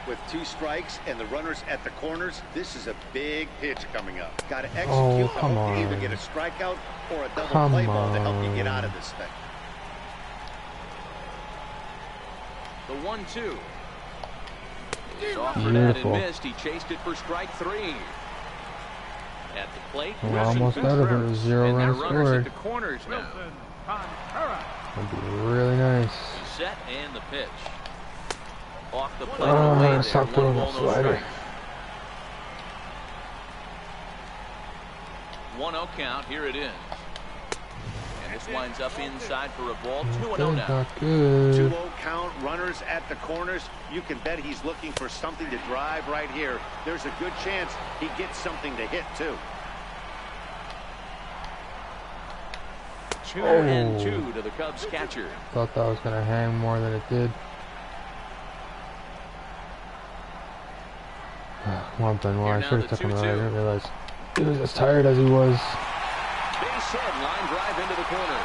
With 2 strikes and the runners at the corners, this is a big pitch coming up. Got to execute. Come on. Either get a strikeout or a double play ball to help you get out of this thing. The 1-2. He's offered that and missed. He chased it for strike 3. At the plate, we're almost out of it with 0 runs scored. At the corners now. That'd be really nice. Set and the pitch. Off the plate away. Stop throwing the slider. 1-0 count. Here it is. And this winds up inside for a ball. 2-0 now. Not good. 2-0 count. Runners at the corners. You can bet he's looking for something to drive right here. There's a good chance he gets something to hit too. 2-2 to the Cubs catcher. Thought that was going to hang more than it did. One thing, well, I should have took him out. I didn't realize he was as tired as he was. Base hit, line drive into the corner.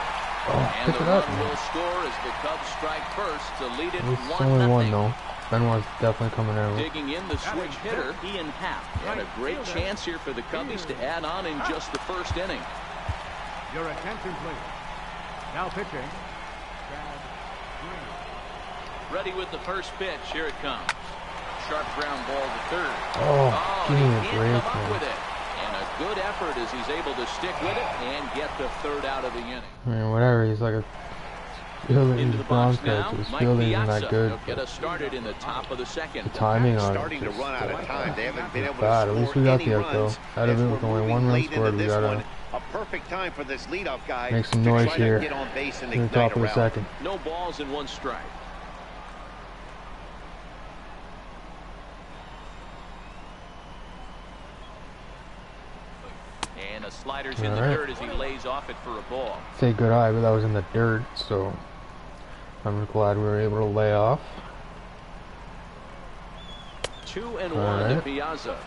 Oh, and pick the it up. run will score as the Cubs strike first to lead it 1-0. It's only one though. Benoit's definitely coming out. Digging in the switch hitter, Ian Happ. And a great chance here for the Cubbies to add on in just the first inning. Your attention, please. Now pitching. Ready with the first pitch. Here it comes. Sharp ground ball to third. Oh, give me a break, come up with it. And a good effort as he's able to stick with it and get the third out of the inning. I mean, whatever. He's like a fielding Bronx coach. His fielding isn't that good. Get us started in the top of the second. The timing on it starting to run out of time. They haven't been able to bad. At least we got the out though. Out of it with only 1 run scored, we got a perfect time for this leadoff guy. Make some noise here. In the top of the second. No balls and 1 strike. And a slider's in the dirt as he lays off it for a ball. Say good eye, but that was in the dirt, so I'm glad we were able to lay off. 2-1 to Piazza.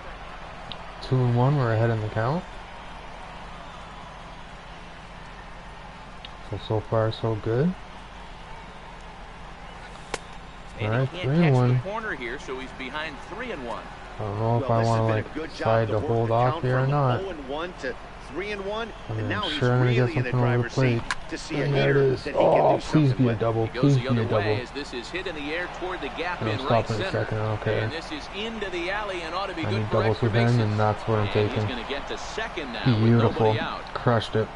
2-1, we're ahead in the count. So far so good. And he can't catch the corner here, so he's behind 3-1. I don't know if I want to like decide to hold off here or not. 0-1 to 3-1, I mean, and now I'm he's sure I'm gonna really get in the something over the driver's plate. seat to see a And there it hitter is. that he can Oh, do please something be a with. double. Goes Please the be a other double. way as this is hit in the air toward the gap And I'm in right stopping a center. second. Okay. And this is into the alley and ought to be I good need for doubles extra with him, bases. and that's what I'm And taking. he's going to get to second now Beautiful. with nobody out. Crushed it.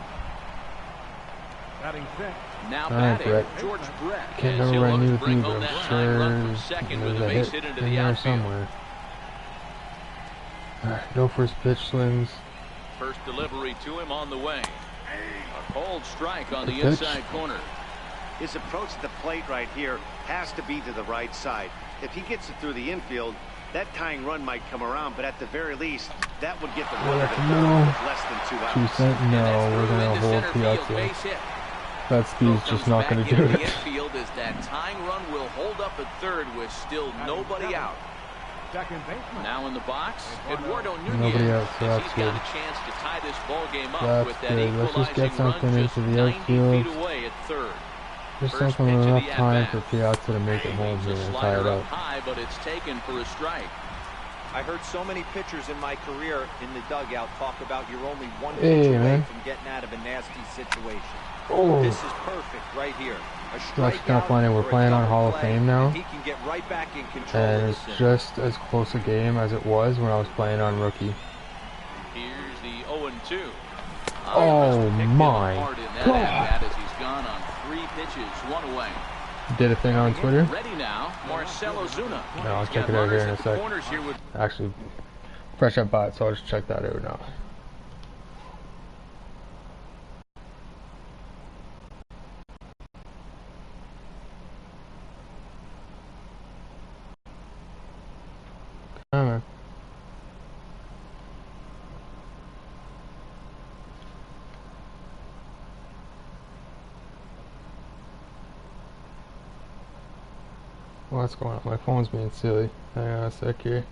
Batting six. Now Alright, batting, Brett. George Brett. Can't As remember he'll what I look knew to with bring you, home but that I'm tying run from sure second with there's a a base hit hit into in the there outfield. somewhere. Alright, no first pitch swings. First delivery to him on the way. A cold strike on the Pitch. inside corner. His approach to the plate right here has to be to the right side. If he gets it through the infield, that tying run might come around, but at the very least, that would get the runner to third with less than 2 outs. 2 cent? No, we're gonna hold Piazza. That speed's just not gonna do it. Infield as that tying run will hold up at third with still nobody out. Second baseman. Now in the box, Eduardo Nunez. Nobody out, so that's He's good. got a chance to tie this ball game up That's with that good. Let's just get equalizing something run into just the 90 outfield. feet away at third. Just First something pitch with of enough the time at-bat. for Piazza to make it home here The and tie slider it up up. high, but it's taken for a strike. I heard so many pitchers in my career in the dugout talk about you're only one Hey, pitch away man. from getting out of a nasty situation. Oh. This is perfect right here. A That's kind of strikeout funny. We're or a playing on double Hall of play, Fame now. and he can get right back in control And of it's this thing. just as close a game as it was when I was playing on Rookie. Here's the 0-2. Oh my God. As he's gone on 3 pitches, 1 away. Did a thing on Twitter. Ready now, Marcelo Zuna. No, I'll He's check got it out here in runners a at the sec. corners here with Actually, fresh up bot, so I'll just check that out now. Come on. What's going on? My phone's being silly. Hang on a sec here.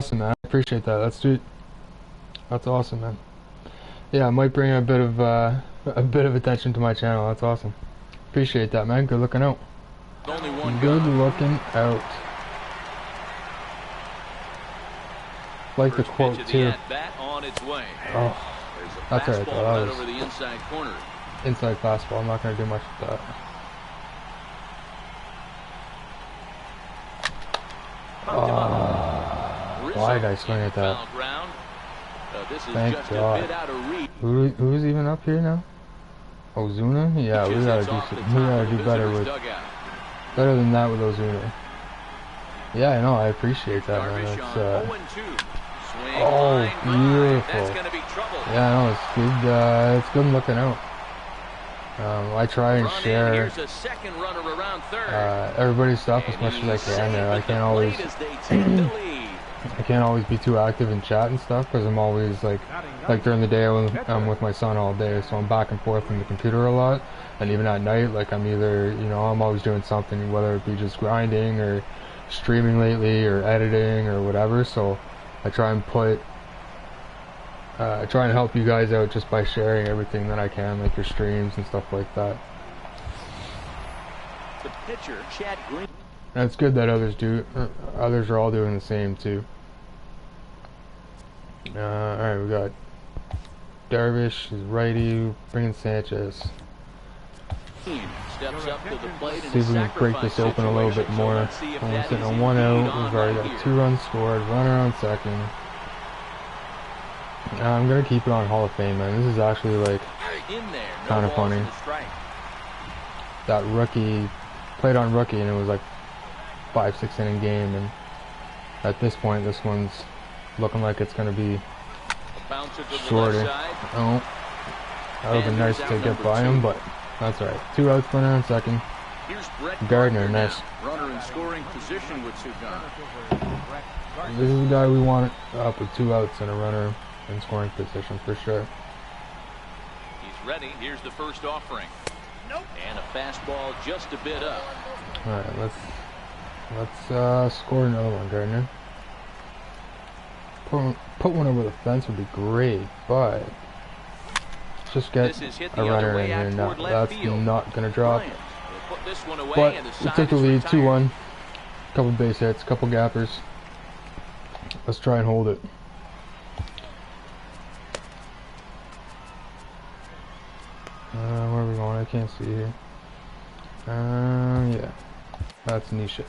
Awesome, man. I appreciate that. That's sweet. That's awesome, man. Yeah, I might bring a bit of attention to my channel. That's awesome. Appreciate that, man. Good looking out. only one Good gun. looking out. Like the First quote pitch of too. the at-bat on its way. Oh, There's a that's alright, fastball though. That right was over the inside corner. inside fastball. I'm not gonna do much with that. Why did I swing at that? Foul ground. This is Thank just God. a bit out of reach. Who's even up here now? Ozuna? Yeah, we gotta do better with better than that with Ozuna. Yeah, I know. I appreciate that, man. That's oh, beautiful. Yeah, I know. It's good. It's good looking out. I try and share everybody's stuff as much as I can. There, I can't always be too active in chat and stuff because I'm always like during the day I'm with my son all day, so I'm back and forth from the computer a lot. And even at night, like I'm either I'm always doing something, whether it be just grinding or streaming lately or editing or whatever. So I try and try and help you guys out just by sharing everything that I can, like your streams and stuff like that. The pitcher, Chad Green. And it's good that others are all doing the same too. Alright, we got Darvish, his righty, bringing Sanchez. Steps up to the plate. See if we can break this open a little bit more. We're sitting on 1 out. We've already got 2 runs scored, runner on second. I'm gonna keep it on Hall of Fame, man. This is actually like kind of funny. That rookie played on rookie, and it was like 5-6 inning game, and at this point, this one's looking like it's gonna be shorter. Oh, that would have been nice to get by him, but that's alright. 2 outs, runner on second. Gardner, nice. Runner in scoring position with 2 guns. This is the guy we want up with 2 outs and a runner in scoring position for sure. He's ready. Here's the first offering. And a fastball just a bit up. Alright, let's score another one, Gardner. Put one over the fence would be great, but just get a runner in here now. That's not gonna drop. But we took the lead, 2-1. Couple base hits, couple gappers. Let's try and hold it. Where are we going? I can't see here. Yeah. That's Nishik.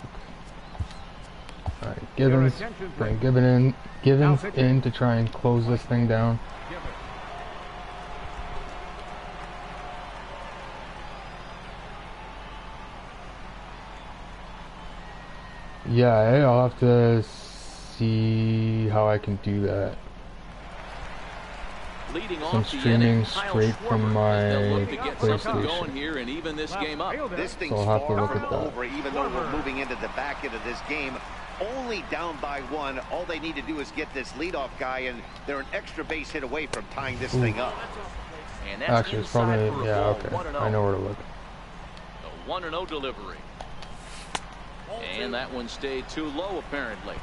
Alright, Gibbons. Bring Gibbons in to try and close this thing down. Yeah, I'll have to see how I can do that. So I'm streaming straight from my PlayStation. So I'll have to look at that. Even though we're moving into the back end of this game, only down by 1. All they need to do is get this leadoff guy, and they're an extra base hit away from tying this thing up. Actually, it's probably, yeah, okay. I know where to look. The 1-0 delivery. And that one stayed too low, apparently.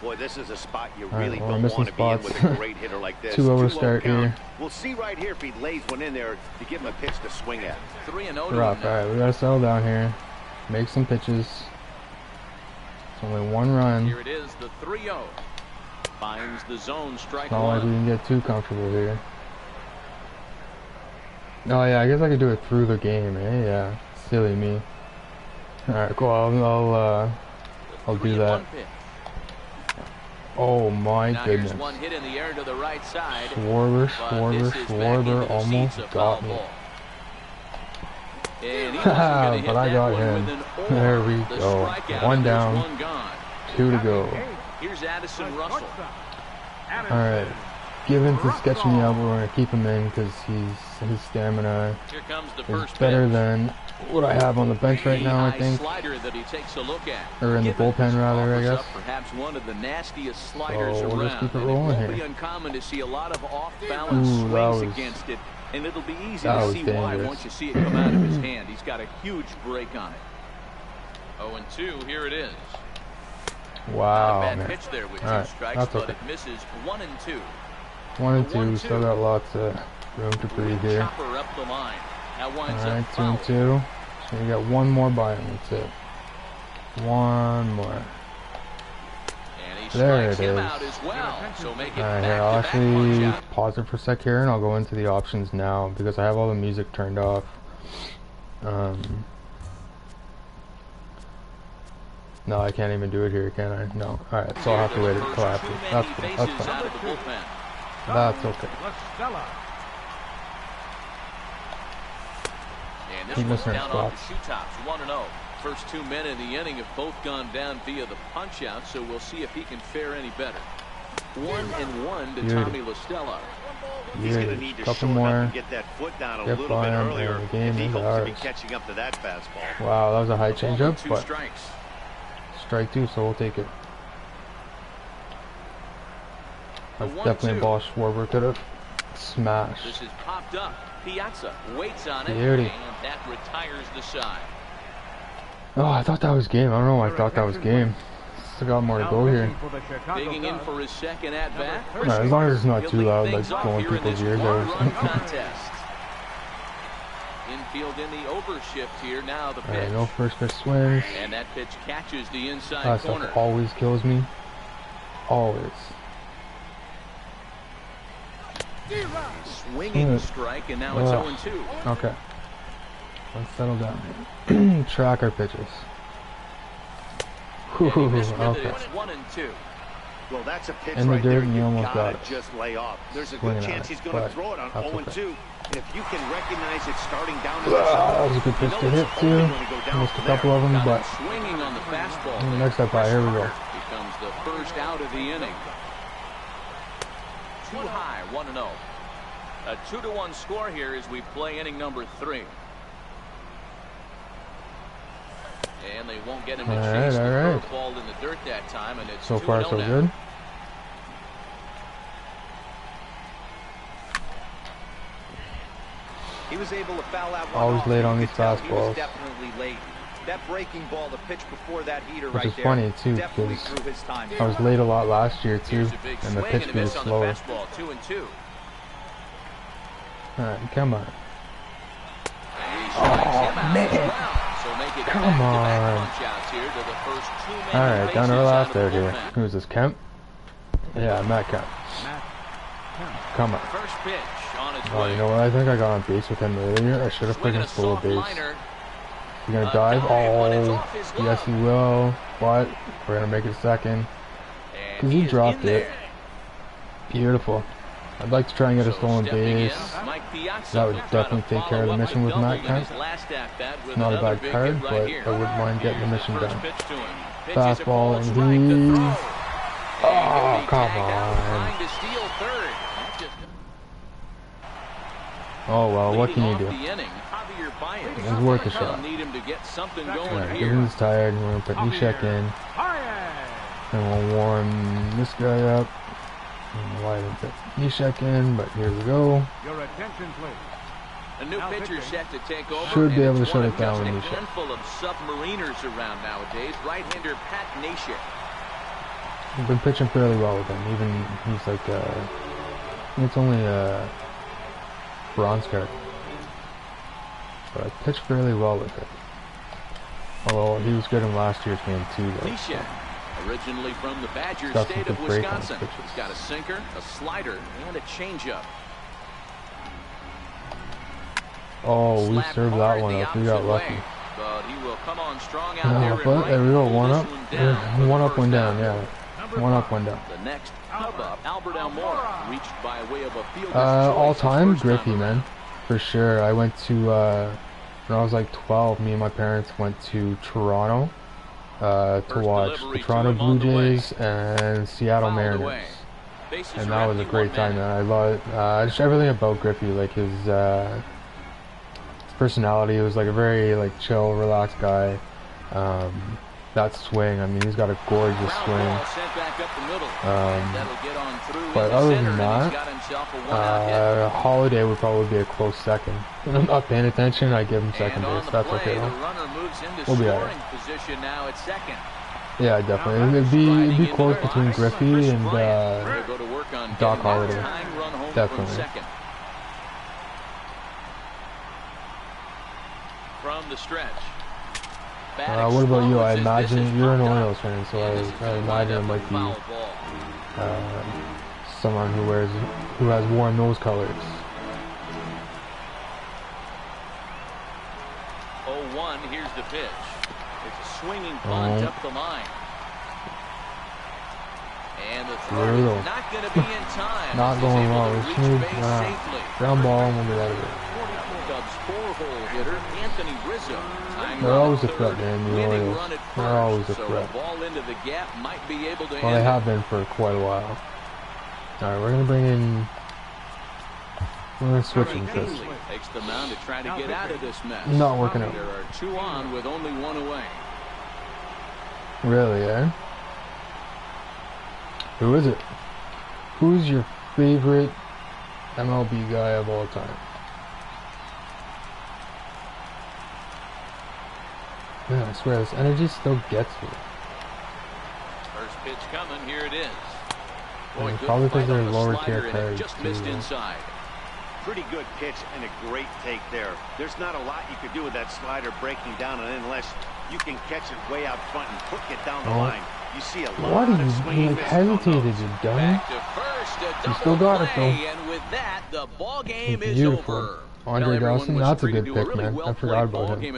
Boy, this is a spot you really don't want to be in with a great hitter like this. 2-0 start here. We'll see right here if he lays one in there to give him a pitch to swing at. 3-0. Rough. Alright, we gotta settle down here. Make some pitches. It's only 1 run. Here it is, the 3-0. Finds the zone, strike Not one. like we can get too comfortable here. Oh yeah, I guess I could do it through the game, eh? Yeah. Silly me. Alright, cool. I'll do that. Oh my goodness. One hit in the air to the right side. Schwarber almost got me. But I got him. There we go. 1 down, 2 to go. Here's Addison Russell. Alright. Gibbons is sketching me out, but we're going to keep him in because his stamina is better than what I have on the bench right now, I think. Or in the bullpen, rather, I guess. Perhaps one of the nastiest sliders So we'll just keep it rolling here. It won't here. be uncommon to see a lot of off-balance swings against it, and it'll be easy to see why once you see it come out of his hand. He's got a huge break on it. 0-2, here it is. Wow, Not a bad man. pitch there with 2 Alright, strikes, that's but okay. it misses 1-2. 1-2, still got lots of room to breathe here. Chopper up the line. That winds Alright, up 2-2. So we got 1 more by him, that's it. 1 more. And he There strikes it him is. out as well. So make it Alright, here, I'll actually pause it for a sec here and I'll go into the options now because I have all the music turned off. No, I can't even do it here, can I? No. Alright, so I'll have to wait until after. That's cool. That's fine. That's okay. Keep missing our spots. Shoe-tops, 1-0. First 2 men in the inning have both gone down via the punch-out, so we'll see if he can fare any better. 1-1 to Tommy La Stella. He's going to need to shorten up and get that foot down a little bit earlier if he hopes to be catching up to that fastball. Wow, that was a high changeup, but strikes. Strike 2, so we'll take it. That's definitely a ball Schwarber could have smashed. This is popped up. Piazza waits on it, Beauty. and that retires the side. Oh, I thought that was game. I don't know why I thought that was game. Still got more to go here. Digging in for his second at bat. Right, as long as it's not too loud, like blowing people's ears out. Infield in the overshift here. Now the pitch. Alright, no first pitch swings. And that pitch catches the inside That corner. stuff always kills me. Always. Swinging strike, and now it's 0-2. Okay. Let's settle down. Track our pitches. Okay. 1-2. Well, that's a pitch In the right dirt, there. and you almost got it. Just lay off. There's a Swinging good chance he's going to throw it on 0-2. Okay. And if you can recognize it starting down in the That was a good pitch to hit too. Missed a couple of them, but Swinging on the fastball. next up, here we go. Becomes the first out of the inning. Too high, 1-0. A 2-1 score here as we play inning number 3. And they won't get him to chase the curveball in the dirt that time, and it's so far so now. good. He was able to foul out one. Always late on these He fastballs. was definitely late. That breaking ball, the pitch before that heater Which right is there, funny too, definitely because threw his time. I was late a lot last year too, Here's a big and the swing pitch and a speed is miss on the slower. fastball, 2-2. Alright, come on. Oh, man! Come on! Alright, down to our last out here. Who's this, Kemp? Yeah, Matt Kemp. Come on. Oh, you know what? I think I got on base with him earlier. I should have freaking stole a base. You're gonna dive? Oh, yes he will. What? We're gonna make it second. Because he dropped it. Beautiful. I'd like to try and get a stolen base. That would definitely take care of the mission with Matt Kemp. Not a bad card, but I wouldn't mind getting the mission done. Fastball and he... Oh, come on. Oh well, what can you do? It's worth a shot. Alright, Gibbons is tired, and we're going to put Nishek in. And we'll warm this guy up. I don't know why I didn't put Nishek in, but here we go. Your attention, please. A new pitcher set to take over. Should be able to shut it down with Nishek. A handful of submariners around nowadays. Right-hander Pat Neshek. We've been pitching fairly well with him. Even he's like it's only a bronze card. But I pitched fairly well with it. Although he was good in last year's game too, though. Neshek, originally from the Badger state of Wisconsin. He's got a sinker, a slider, and a changeup. Oh, we served that one up. We got lucky. But he will come on strong out but there we go. One up. One up, one down. Yeah. One up, one down. The next up, Albert Almora, reached by way of a field all time Griffey, man, for sure. I went to when I was like 12. Me and my parents went to Toronto to watch the Toronto Blue Jays and Seattle Mariners, and that was a great time. Man, I love just everything about Griffey, like his personality. He was like a very like chill, relaxed guy. That swing, I mean, he's got a gorgeous swing. But other than that, Holiday would probably be a close second. When I'm not paying attention, I give him second base. That's okay though. We'll be alright. Yeah, definitely. It'd be close between Griffey and Doc Holiday. Definitely. From the stretch. What about you? I imagine you're an Orioles fan, so I imagine it might be someone who has worn those colors. 0-1, here's the pitch. It's a swinging bunt up the line. And the throw is not going to be in time. Not going well. It's smooth. Ground ball, and we'll get out of it. Cubs four-hole hitter Anthony Rizzo. They're always a threat, man. The Orioles. They're always a threat. Well, they have been for quite a while. Alright, we're gonna bring in. We're gonna switch in this. Takes the mound to try to get out of this mess. Not working out. There are two on with only one away. Really, eh? Who is it? Who's your favorite MLB guy of all time? Man, I swear this energy still gets me. First pitch coming, here it is. Boy, probably because they're lower tier cards. Just missed inside. Pretty good pitch and a great take there. There's not a lot you could do with that slider breaking down, and unless you can catch it way out front and hook it down the line, you see a lot of swing. What hesitated, you dummy? You still got it though. And with that, the ball game is over. Andre Dawson, that's a good pick, man. I forgot about him.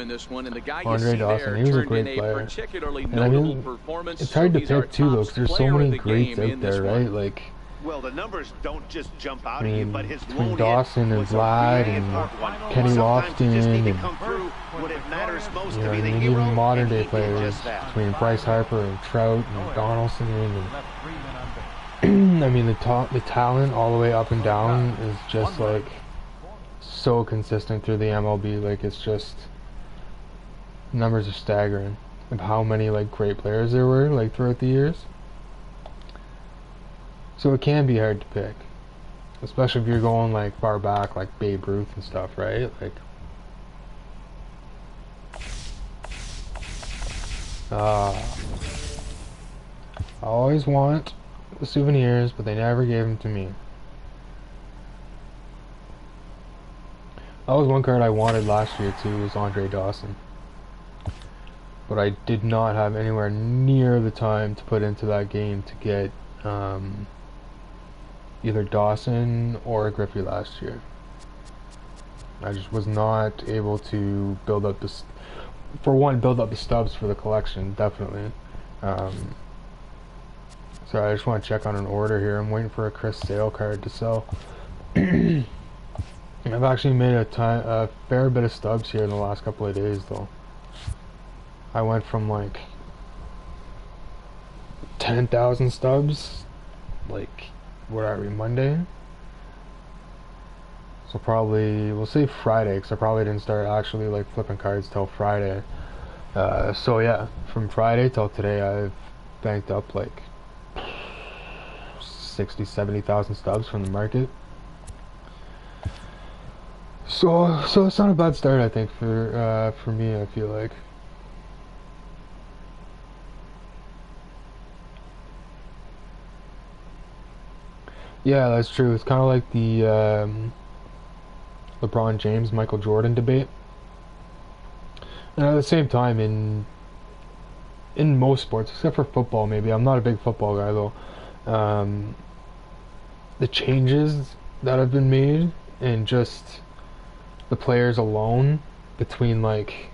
Andre Dawson, he was a great player. And I mean, it's hard to pick too, though, because there's so many greats out there, right? Like, well, the numbers don't just jump out I mean, at you, but his between Dawson and Vlad and Kenny Lofton and you know, I mean, even modern day players between Bryce Harper and Trout and Donaldson and I mean, the talent all the way up and down is just like so consistent through the MLB. Like, it's just, numbers are staggering of how many like great players there were like throughout the years. So it can be hard to pick, especially if you're going like far back, like Babe Ruth and stuff, right? Like, I always want the souvenirs, but they never gave them to me. That was one card I wanted last year too, was Andre Dawson. But I did not have anywhere near the time to put into that game to get either Dawson or Griffey last year. I just was not able to build up the, build up the stubs for the collection, definitely. So I just want to check on an order here. I'm waiting for a Chris Sale card to sell. I've actually made a fair bit of stubs here in the last couple of days though. I went from like 10,000 stubs, like, what are we, Monday? So probably, we'll say Friday, because I probably didn't start actually like flipping cards till Friday. So yeah, from Friday till today I've banked up like 60,000-70,000 stubs from the market. So it's not a bad start, I think, for me, I feel like. Yeah, that's true. It's kind of like the LeBron James, Michael Jordan debate. And at the same time, in most sports, except for football, maybe. I'm not a big football guy though. The changes that have been made, and just the players alone, between like,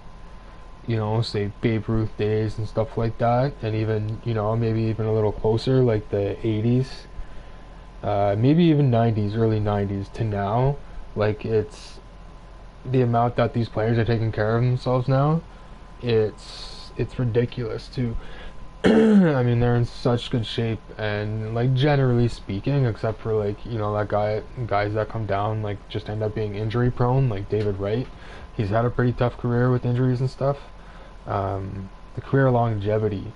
you know, say Babe Ruth days and stuff like that, and even, you know, maybe even a little closer, like the 80s. Maybe even 90s, early 90s to now, like, it's the amount that these players are taking care of themselves now, it's ridiculous too. I mean, they're in such good shape, and like, generally speaking, except for like, you know, guys that come down, like, just end up being injury prone, like David Wright. He's had a pretty tough career with injuries and stuff. The career longevity,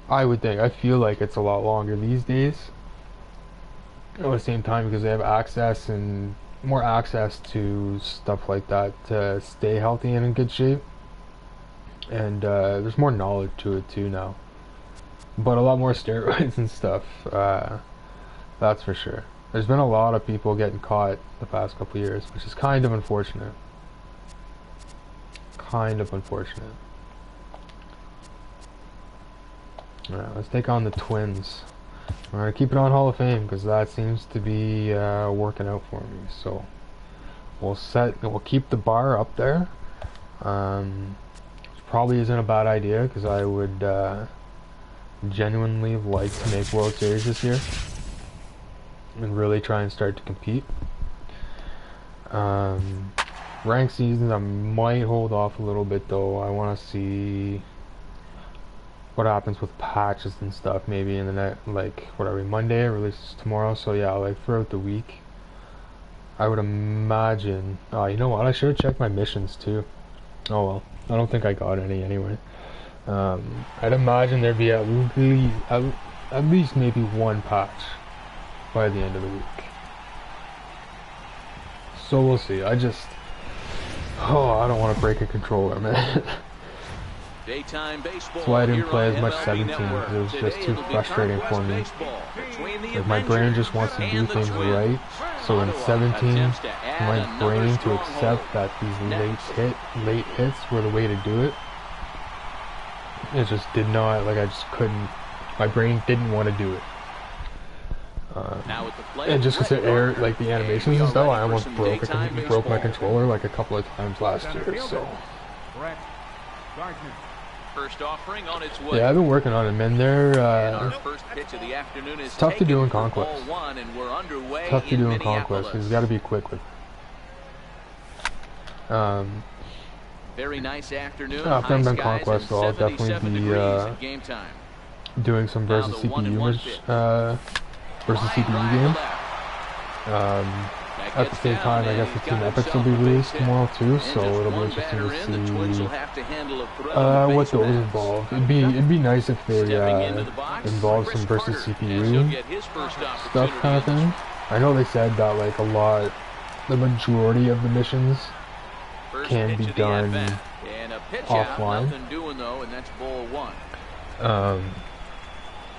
I feel like it's a lot longer these days. At the same time, because they have access and more access to stuff like that to stay healthy and in good shape, and there's more knowledge to it too now, but a lot more steroids and stuff, that's for sure. There's been a lot of people getting caught the past couple years, which is kind of unfortunate. Alright, let's take on the Twins. I'm gonna keep it on Hall of Fame because that seems to be working out for me. So we'll keep the bar up there. Which probably isn't a bad idea because I would genuinely like to make World Series this year and really try and start to compete. Ranked seasons, I might hold off a little bit though. I want to see what happens with patches and stuff, maybe in the next, like, what are we, Monday, it releases tomorrow, so yeah, like, throughout the week, I would imagine, oh, you know what, I should have checked my missions too. Oh well, I don't think I got any anyway. I'd imagine there'd be at least maybe one patch by the end of the week. So we'll see. I don't want to break a controller, man. Daytime baseball. That's why I didn't play as much 17, because it was just too frustrating for me. Like, my brain just wants to do things right, so in 17, my brain to accept that these late hits were the way to do it, it just did not, like, I just couldn't, my brain didn't want to do it. And just because it aired, like, the animations and stuff, I almost broke my controller like a couple of times last year, so. First offering on its way. Yeah, I've been working on them, and they're our first pitch of the afternoon is tough to do in Conquest. Tough to do in Conquest because you got to be quick with. Very nice afternoon. After I'm done Conquest, so I'll definitely be doing some versus CPU games. At the same time, I guess the Team Epics will be released tomorrow too, so it'll be interesting to see what those involve. It'd be nice if they involve some versus CPU stuff kind of thing. I know they said that, like, the majority of the missions can be done offline.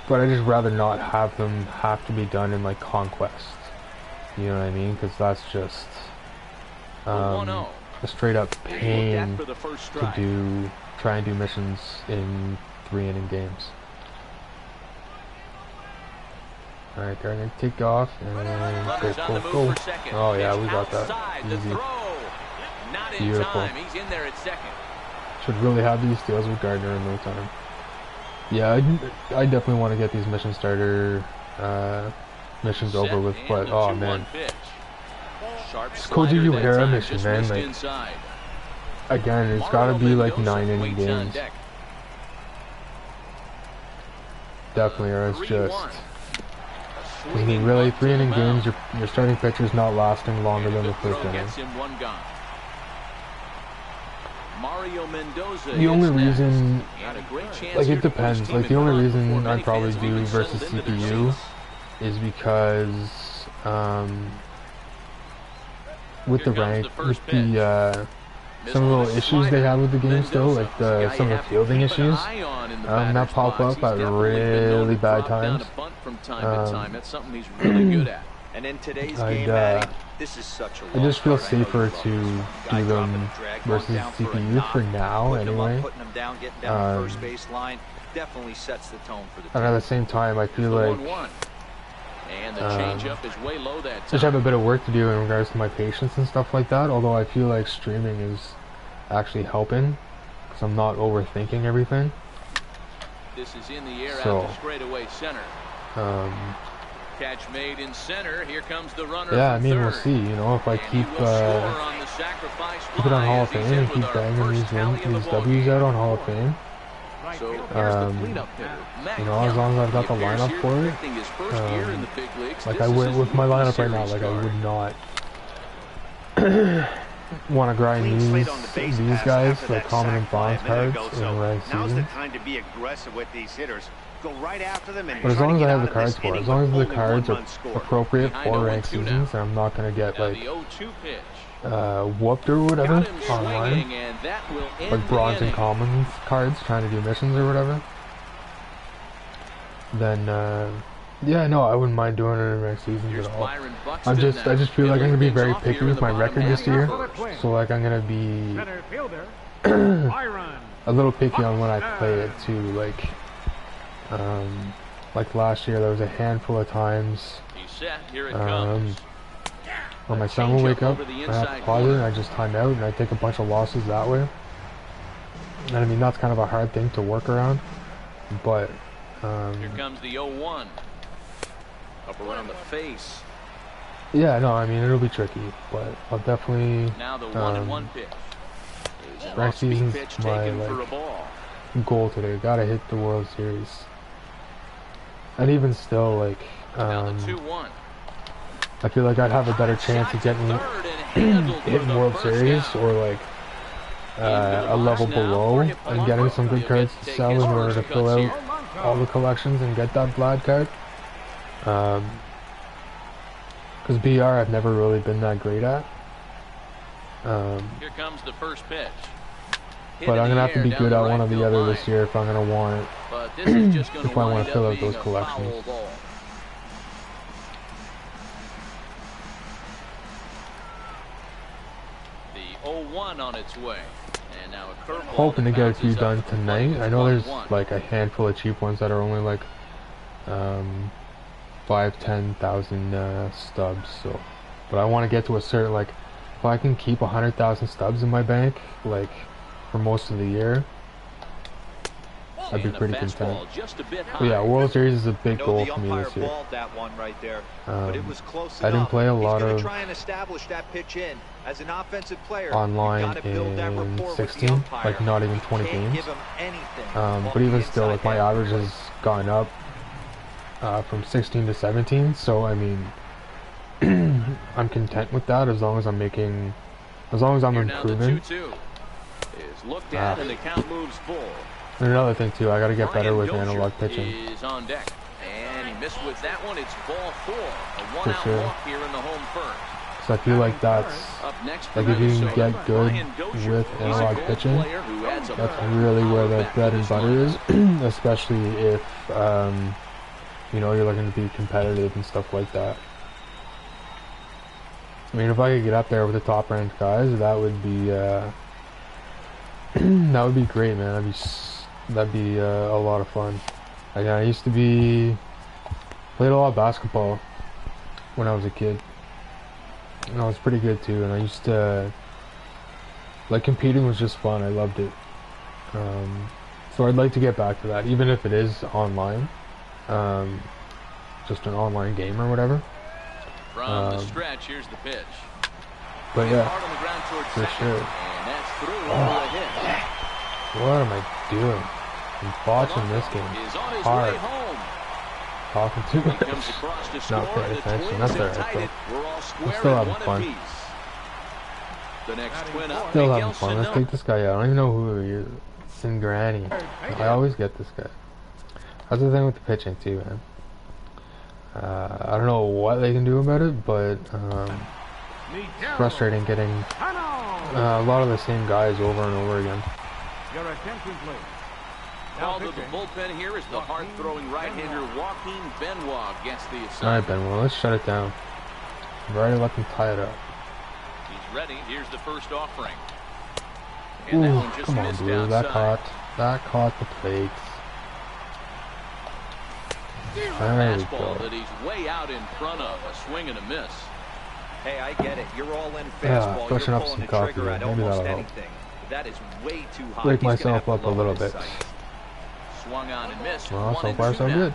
But I'd just rather not have them have to be done in, like, Conquest. You know what I mean? Because that's just A straight up pain to try and do missions in 3-inning games. Alright, they're gonna take off and go. Oh yeah, we got that. Easy. Beautiful. Should really have these deals with Gardner in no time. Yeah, I definitely want to get these mission starter missions over with, but oh man. This Koji era mission, man, like, again, it's gotta be like 9-inning games. Definitely, or it's just, I mean, really, 3-inning games, your starting pitcher's not lasting longer than the first inning. The only reason, like, it depends, like, the only reason I'd probably do versus CPU is because, with the rank, with the, some of the little issues they have with the game still, like some of the fielding issues, that pop up at really bad times. And in today's game, this is such a I just feel safer to do them versus CPU for now, anyway. Definitely sets the tone for the and at the same time, I feel like just have a bit of work to do in regards to my patience and stuff like that, although I feel like streaming is actually helping because I'm not overthinking everything. This is in the air So, out the straightaway center. Catch made in center. Here comes the runner. Yeah, I mean, we'll see. You know, if I keep it on Hall of Fame and keep banging these W's out on Hall of Fame, so you know, as long as I've got the lineup for it, like I would with my lineup right now, like I would not want to grind these guys, like common and bronze cards in ranked season. But as long as I have the cards for it, as long as the cards are appropriate for ranked seasons, I'm not going to get like whooped or whatever online, like bronze and common cards trying to do missions or whatever. Then yeah, no, I wouldn't mind doing it in ranked seasons at all. I just feel like I'm gonna be very picky with my record this year, so like I'm gonna be a little picky on when I play it too. Like last year, there was a handful of times when my son will wake up, I have to pause it, and I just time out, and I take a bunch of losses that way. And I mean, that's kind of a hard thing to work around, but here comes the 0-1. Up around the face. Yeah, no, I mean, it'll be tricky, but I'll definitely, now the 1-1 pitch. ranked season's my, like, goal today. Gotta hit the World Series. And even still, like, I feel like I'd have a better chance of getting World Series or like a level below and getting some good cards to sell in order to fill out all the collections and get that Vlad card. Because BR I've never really been that great at. Here comes the first pitch. But I'm gonna have to be good at one or the other this year if I'm gonna want it. If I want to fill out those collections. On its way. And now a curveball. Hoping to get a few done tonight. I know there's like a handful of cheap ones that are only like 5,000-10,000 stubs. So, but I want to get to a certain, like, if I can keep 100,000 stubs in my bank, like for most of the year, I'd be pretty content. But yeah, World Series is a big goal for me this year. I didn't play a lot of online in 16, like not even 20 games. But even still, like my average has gone up from 16 to 17. So I mean, I'm content with that as long as I'm making, as long as I'm improving. And another thing too, I gotta get better with analog pitching. On deck. And he missed with that one. It's ball 4. A For sure. walk here in the home first. So I feel like that's, like if you can get good with analog pitching, that's really where the bread and butter is, especially if, you know, you're looking to be competitive and stuff like that. I mean, if I could get up there with the top ranked guys, that would be that would be great, man. That'd be a lot of fun. Like, I used to played a lot of basketball when I was a kid, and I was pretty good too. And I used to like competing was just fun. I loved it. So I'd like to get back to that, even if it is online, just an online game or whatever. From the stretch, here's the pitch. But yeah, hard on the ground towards for second, sure. And that's through for a hit. What am I doing? I'm botching this game Is on his hard. way home. Talking too He much. comes across to score, Not paying and the attention. Twins That's have alright tied though. it. We're all I'm square still at having one fun. apiece. The next twin up, Still having Miguel fun. Let's Sano. take this guy out. I don't even know who he is. Singrani. I always get this guy. That's the thing with the pitching too, man. I don't know what they can do about it, but it's frustrating getting a lot of the same guys over and over again. Your attention, please. Called to the bullpen here is the hard-throwing right-hander Joaquin Benoit gets the assignment. Alright, Benoit, let's shut it down. I've already let them tie it up. He's ready. Here's the first offering. And that Ooh, one just come on, missed Blue. outside. That caught the plates. There we Fastball go. that he's way out in front of. A swing and a miss. Hey, I get it. You're all in Yeah, fastball. pushing You're up pulling some the coffee trigger at there. Maybe almost that'll help. anything. That is way too high. Break He's gonna myself have up to a lower little his bit. sights. Swung on and missed. Well, so 1 far and 2 so now. good.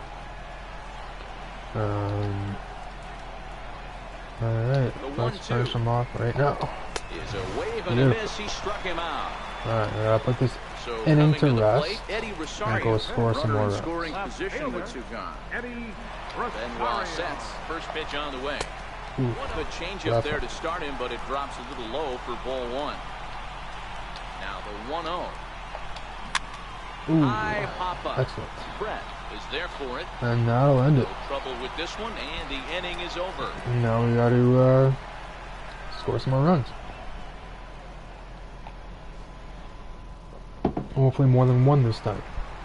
Alright, let's finish him off right now. Is a wave and a miss. He struck him out. Alright, I gotta put this So inning coming to the rest plate, Eddie and Rosario, go score some runner more in runs. scoring position with 2 gone. Eddie Benoit Rosario. sets. First pitch on the way. Ooh, Good changeup there to start him, but it drops a little low for ball 1. Now the 1-0. ooh, High pop-up. excellent. Brett is there for it. And that'll end it. No trouble with this one, and the inning is over. Now we gotta score some more runs. Hopefully more than one this time.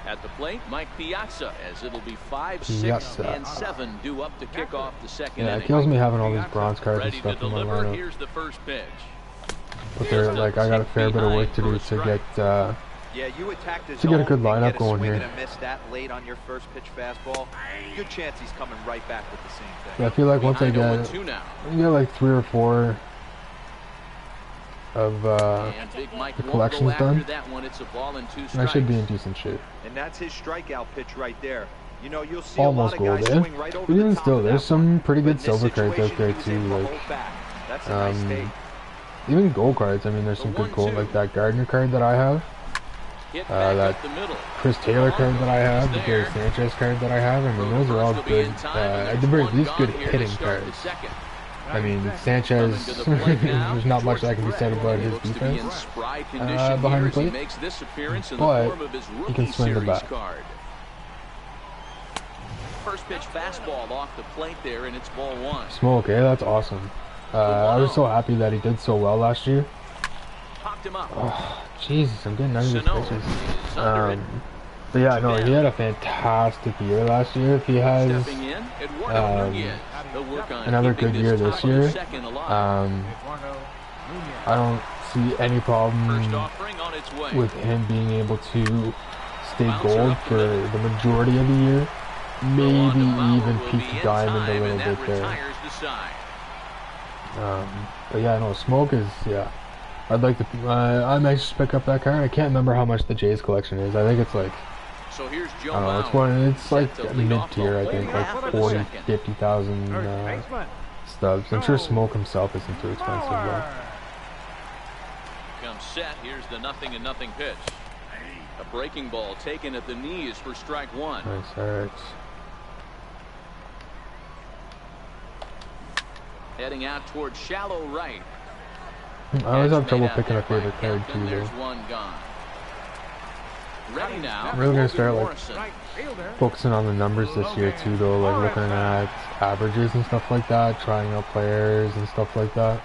At the plate, Mike Piazza, as it'll be 5, 6, Piazza. and 7 due up to kick off the second Yeah, inning. it kills me having all these bronze cards and Ready to stuff in my deliver. lineup. Here's the first pitch. But they're like, I got a fair bit of work to do to get Yeah, you attack the to get a good zone and lineup get a going swing here. and a miss that late on your first pitch fastball. Good chance he's coming right back with the same thing. Yeah, I feel like once I Behind get 0-2 now. like 3 or 4 of And Big Mike the won't collections go after done, that one. It's a ball and 2 I strikes. should be in decent shape. And that's his strikeout pitch right there. You know, you'll see Almost a lot gold, of guys eh? swing right over But the even top still, of there's that some one. pretty But good in this silver cards out situation, there he was too. able to Like hold back. That's a nice take. even gold cards. I mean, there's some good gold, like that Gardner card that I have, Hit back that up the middle. Chris Taylor card that I have, the Gary Sanchez card that I have. I mean, those are all good. At the very least, good hitting cards. I mean, Sanchez, there's not much that can be said about his defense behind the plate, but he can swing the bat. First pitch fastball off the plate there, and it's ball 1. Smoke, eh? That's awesome. I was so happy that he did so well last year. Popped him up. Oh, Jesus, I'm getting under these Sano pitches. is under it. But yeah, no, he had a fantastic year last year. If he has Stepping in, Eduardo Nunez. He'll work on another keeping good year top this of the year, second alive. I don't see any problem First offering on its way. with him being able to stay gold for the majority of the year. Maybe even peak diamond a little bit there. But yeah, no, Smoke is, yeah. I'd like to, I might just pick up that card. I can't remember how much the Jays collection is. I think it's like, So here's Joe I don't know, it's like mid-tier, I think, like 40, 50,000 stubs. I'm sure Smoke himself isn't too expensive though. Comes set. Here's the 0-0 pitch. A breaking ball taken at the knees for strike 1. Nice, alright. Heading out towards shallow right. I always have trouble picking a favorite card too though. There's one gone. Ready now. I'm really gonna start like Morrison. focusing on the numbers this year too though, like looking at averages and stuff like that, trying out players and stuff like that.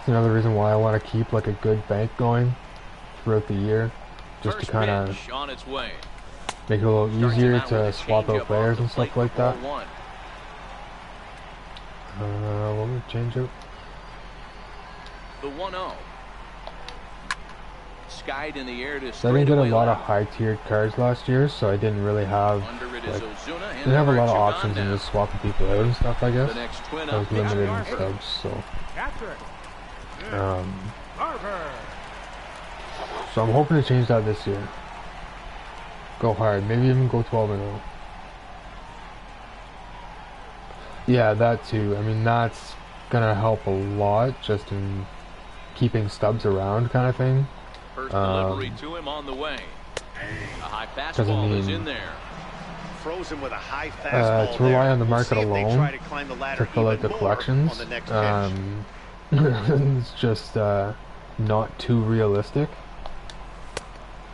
It's another reason why I want to keep like a good bank going throughout the year, just to kind of on its way. make it a little easier to swap out players and stuff like that. What would change up? The 1-0. Skied in the air to So I didn't get a lot of high-tiered cards last year, so I didn't really have like, didn't have a lot of options in just swapping people out and stuff. I guess I was limited in subs, so so I'm hoping to change that this year. Go hard, maybe even go 12-0. Yeah, that too. I mean, that's gonna help a lot just in keeping stubs around, kind of thing. First delivery to him on the way. A high fastball is in there. Frozen with a high fastball to rely on the we'll market alone to fill out the collections, it's just not too realistic.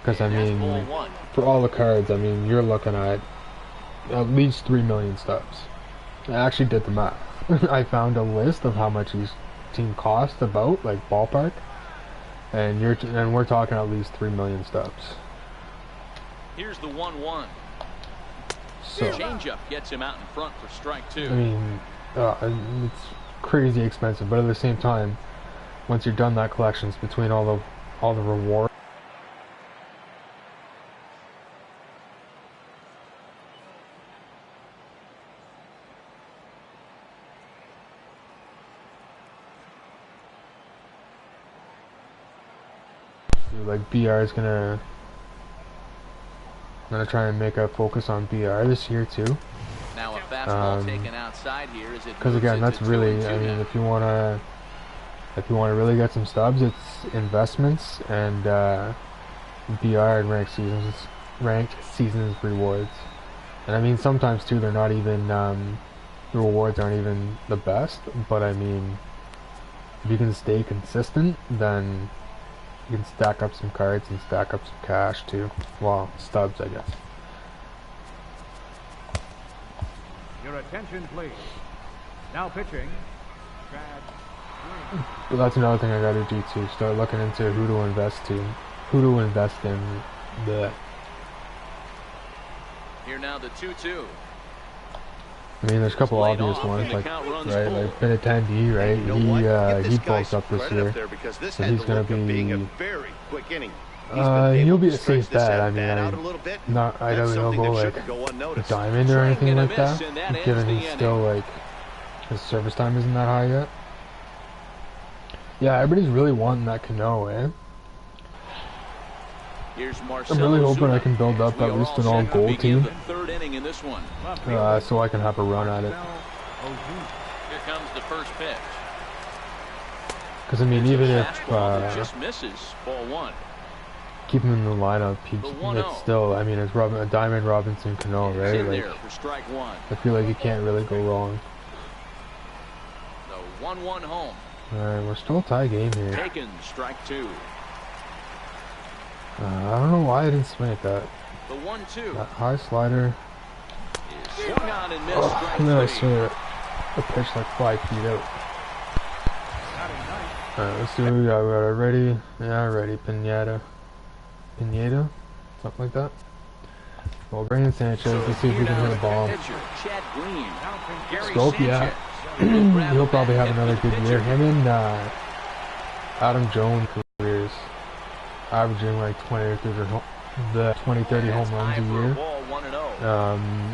Because I mean, for all the cards, I mean, you're looking at least 3 million stubs. I actually did the math. I found a list of how much each team cost, about like ballpark, and we're talking at least 3 million stubs. Here's the 1-1. So changeup gets him out in front for strike 2. I mean, it's crazy expensive, but at the same time, once you're done that collections between all the rewards. Like BR is gonna try and make a focus on BR this year too. Now a fastball taken outside here as it because again, that's really, I mean, if you wanna really get some stubs, it's investments and BR and ranked seasons rewards. And I mean, sometimes too, they're not even the rewards aren't even the best. But I mean, if you can stay consistent, then you can stack up some cards and stack up some cash too. Well, stubs, I guess. Your attention, please. Now pitching. But that's another thing I gotta do too. Start looking into who to invest in. The. Here now the 2-2. I mean, there's a couple obvious ones, like right, like Benintendi, right? He bulks up this year, so he's gonna be. He'll be a safe bet. I mean, I don't know, go like diamond or anything like that, given he's still like his service time isn't that high yet. Yeah, everybody's really wanting that Cano, eh? I'm really hoping I can build up at least an all-goal team, so I can have a run at it. Here comes the first pitch. Because I mean, even if just misses, ball 1. Keep him in the lineup, it's still, I mean, it's a Diamond, Robinson, Cano, right? Like, I feel like you can't really go wrong. The 1-1 home. Alright, we're still a tie game here. Taken, strike 2. I don't know why I didn't swing at that. The 1-2. That high slider. Swung on and missed, and then I swing it. A pitch like 5 feet out. Alright, let's see what we got. We got it ready. Yeah, ready. Pineda, something like that. Well, Brandon Sanchez. Let's see if we can hit a bomb. Scope, yeah. He'll probably have another good year. Him and Adam Jones careers averaging like 20 or 30 home runs a year,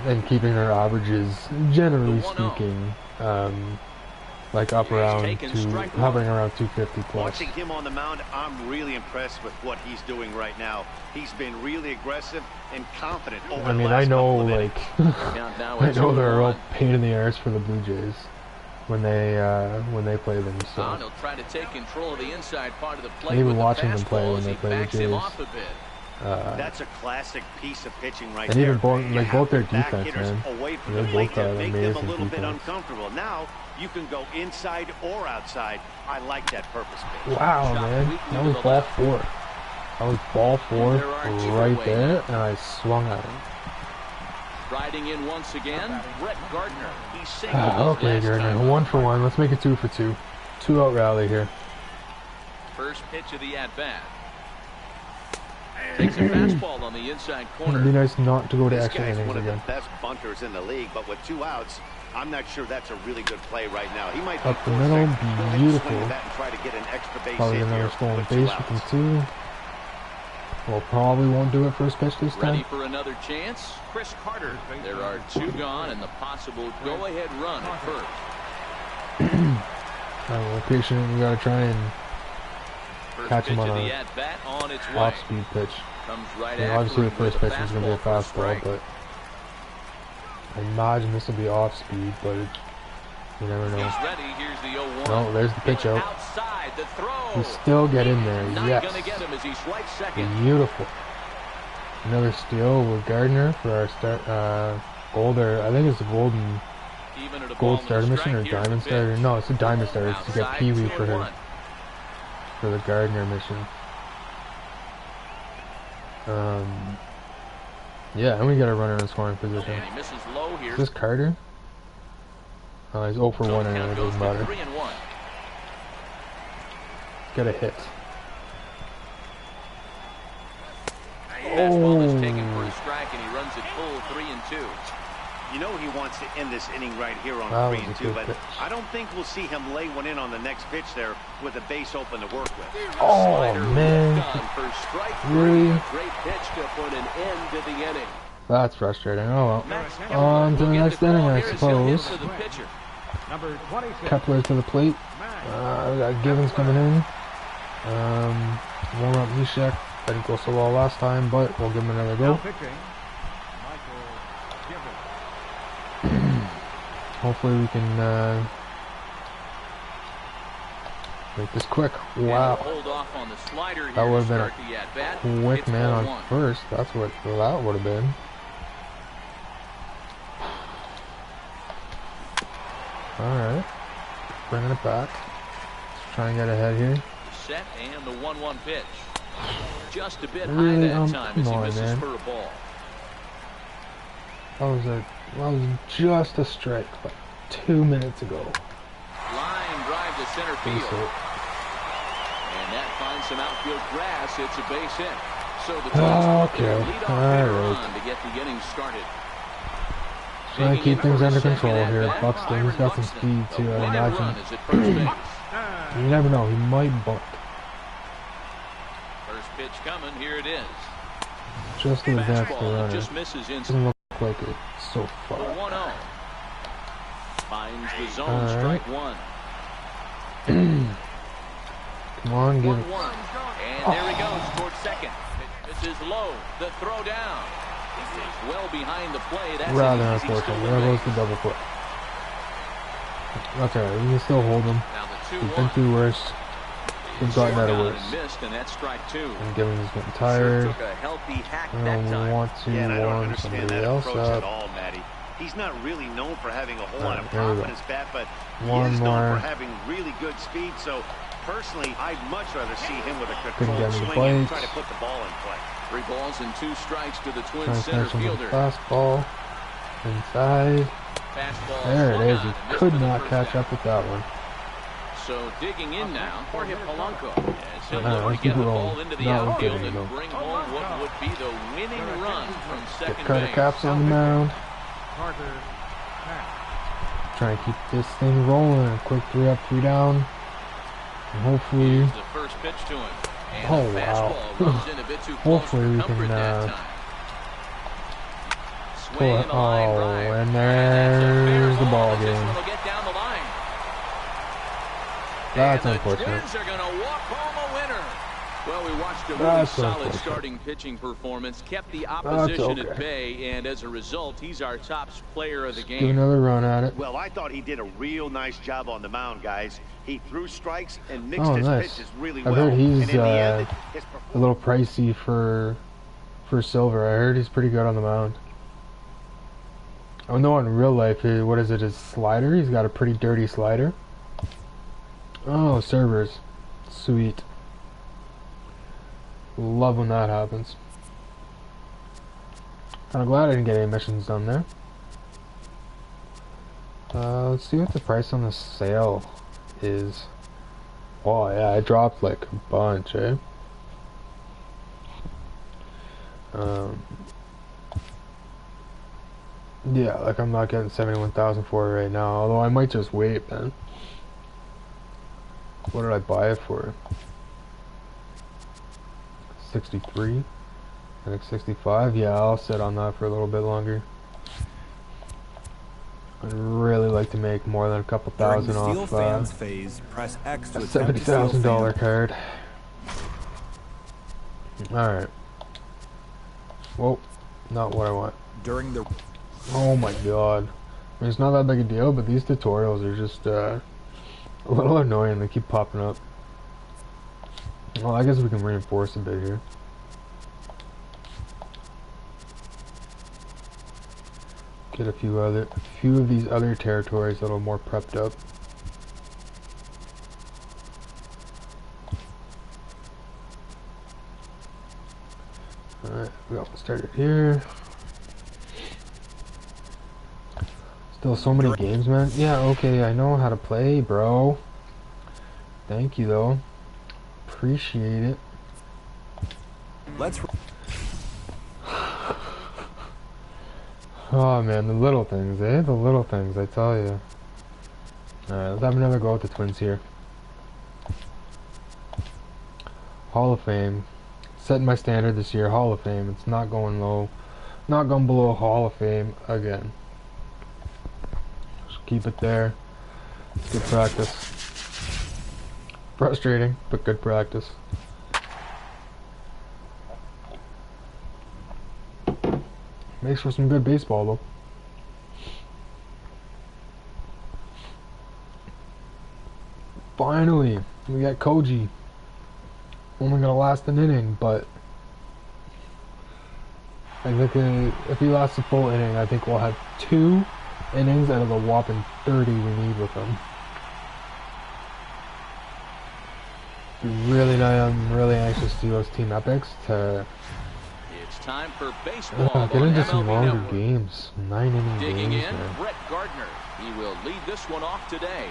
and keeping their averages, generally speaking, like up around hovering around 250 plus. Watching him on the mound, I'm really impressed with what he's doing right now. He's been really aggressive and confident over I mean, the last I know, couple of like, I know they're a real pain in the arse for the Blue Jays when they play them. So he'll try to take control of the inside part of the plate. Even watching them play when they play the Jays. That's a classic piece of pitching right and there. And even both their defense, man. They both have make amazing them a little bit defense. uncomfortable. Now you can go inside or outside. I like that purpose pitch. Wow, man, that was ball 4. That was ball 4 right there, and I swung at him. Riding in once again, Brett Gardner. Okay, Gardner, 1 for 1. Let's make it 2 for 2. 2-out rally here. First pitch of the at-bat. Takes a fastball on the inside corner. It'd be nice not to go to extra innings one again. of the best bunters in the league, but with 2 outs, I'm not sure that's a really good play right now. He might up the middle, beautiful. And try to get an extra base probably another stolen base with them too. We'll probably won't do it first pitch this time. Ready for another chance? Chris Carter. There are 2 gone and the possible go-ahead run at first. We're patient. We gotta try and catch him on a off-speed pitch. Obviously, the first pitch is gonna be a fastball, but I imagine this will be off-speed. But you never know. No, there's the pitch out. We still get in there. Yes. Beautiful. Another steal with Gardner for our start. Gold, or I think it's the gold starter mission or diamond starter. No, it's a diamond starter. It's to get Pee Wee for her for the Gardner mission. Yeah, and we got a runner in scoring position. Is this Carter? Oh, he's 0 for 1 and it doesn't matter. Get a hit. Oh. Is taken for a strike and he runs it full 3-2. You know he wants to end this inning right here on 3-2, but pitch. I don't think we'll see him lay one in on the next pitch there with a base open to work with. Oh man! Really? Great pitch to put an end to the inning. That's frustrating. Oh well. On to the next inning, I suppose. Kepler to the plate. We got Givens coming in. Warm up Nishek. Didn't go so well last time, but we'll give him another go. Hopefully we can make this quick. Wow. That would have been a quick man on first. That's what that would have been. Alright. Bringing it back. Let's try and get ahead here. Set and the 1-1 pitch. Just a bit really, high that time as he misses for a ball. That was just a strike like 2 minutes ago. Line drive to center field. And that finds some outfield grass. It's a base hit. So the lead off run to get the inning started. Trying to keep things under control here. Buxton's got some speed too, I imagine. You never know, he might bunt. First pitch coming, here it is. Just to advance the runner. Just misses doesn't look like it's so far. 1-0. Finds the zone, strike 1. Come on, give it. And there he goes towards second. This is low. The throw down. He's well behind the play. That's rather unfortunate. There goes the double play. That's alright. We can still hold him. We've been through worse. We've gotten out of worse. And Givens is getting tired. I don't want to warm somebody else up. He's not really known for having a whole lot of pop in his bat, but he is known for having really good speed. So personally, I'd much rather see him with a controlled swing and try to put the ball in play. 3 balls and 2 strikes to the Twins center fielder. Fastball inside. There it is. He could not catch up with that one. So digging in now, Jorge Polanco as he'll look to get the ball into the outfield and bring home what would be the winning run from second base. Carter Capps on the mound. Try and keep this thing rolling. A quick 3 up, 3 down. And hopefully. The first pitch to him. And oh wow. Hopefully we can pull it. Oh, and there's the ball game. That's unfortunate. Well, we watched a really solid starting pitching performance, kept the opposition at bay, and as a result, he's our top player of the game. Do another run at it. Well, I thought he did a real nice job on the mound, guys. He threw strikes and mixed his pitches really well. I heard he's a little pricey for silver. I heard he's pretty good on the mound. I know in real life, what is it, his slider? He's got a pretty dirty slider. Oh, servers. Sweet. Love when that happens. Kind of glad I didn't get any missions done there. Let's see what the price on the sale is. Oh yeah, I dropped like a bunch, eh? Yeah, like I'm not getting 71,000 for it right now. Although I might just wait, man. What did I buy it for? 63? I think 65. Yeah, I'll sit on that for a little bit longer. I'd really like to make more than a couple thousand off phase, press X to a $70,000 card. Alright. Whoa, not what I want. During the... Oh my god. I mean, it's not that big a deal, but these tutorials are just a little annoying. They keep popping up. Well, I guess we can reinforce a bit here. Get a few of these other territories a little more prepped up. Alright, we'll start it here. Still so many games, man. Yeah, okay, I know how to play, bro. Thank you, though. Appreciate it. Let's... Oh man, the little things, eh? The little things, I tell you. Alright, let's have another go at the Twins here. Hall of Fame. Setting my standard this year, Hall of Fame. It's not going low. Not going below Hall of Fame again. Just keep it there. It's good practice. Frustrating, but good practice. Makes for some good baseball, though. Finally, we got Koji. Only gonna last an inning, but I think if he lasts a full inning, I think we'll have 2 innings out of the whopping 30 we need with him. I'm really anxious to see those team epics to time for baseball. Get into some MLB longer Network. Games. 9-inning Digging games, in, man. Brett Gardner. He will lead this one off today.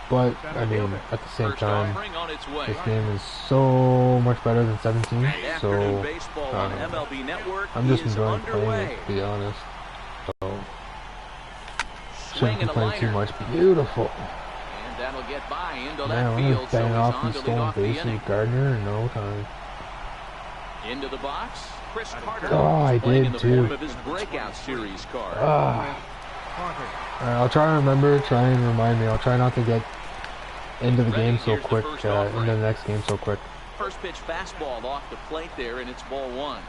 But, I mean, at the same First time, offering on its way. this game is so much better than 17, Afternoon so baseball on MLB Network I'm just is enjoying playing underway. it, to be honest. So, Swing shouldn't and a complain too liner. much. Beautiful. And that'll get by into Man, left I'm gonna field, so bang he's off on these to lead stolen off the bases inning. with Gardner in no time. Into the box, Chris Carter. Oh, I playing did in the too. form of his breakout series card. Alright, I'll try and remember, try and remind me. I'll try not to get into the game so quick, into the next game so quick. First pitch fastball off the plate there, and it's ball 1.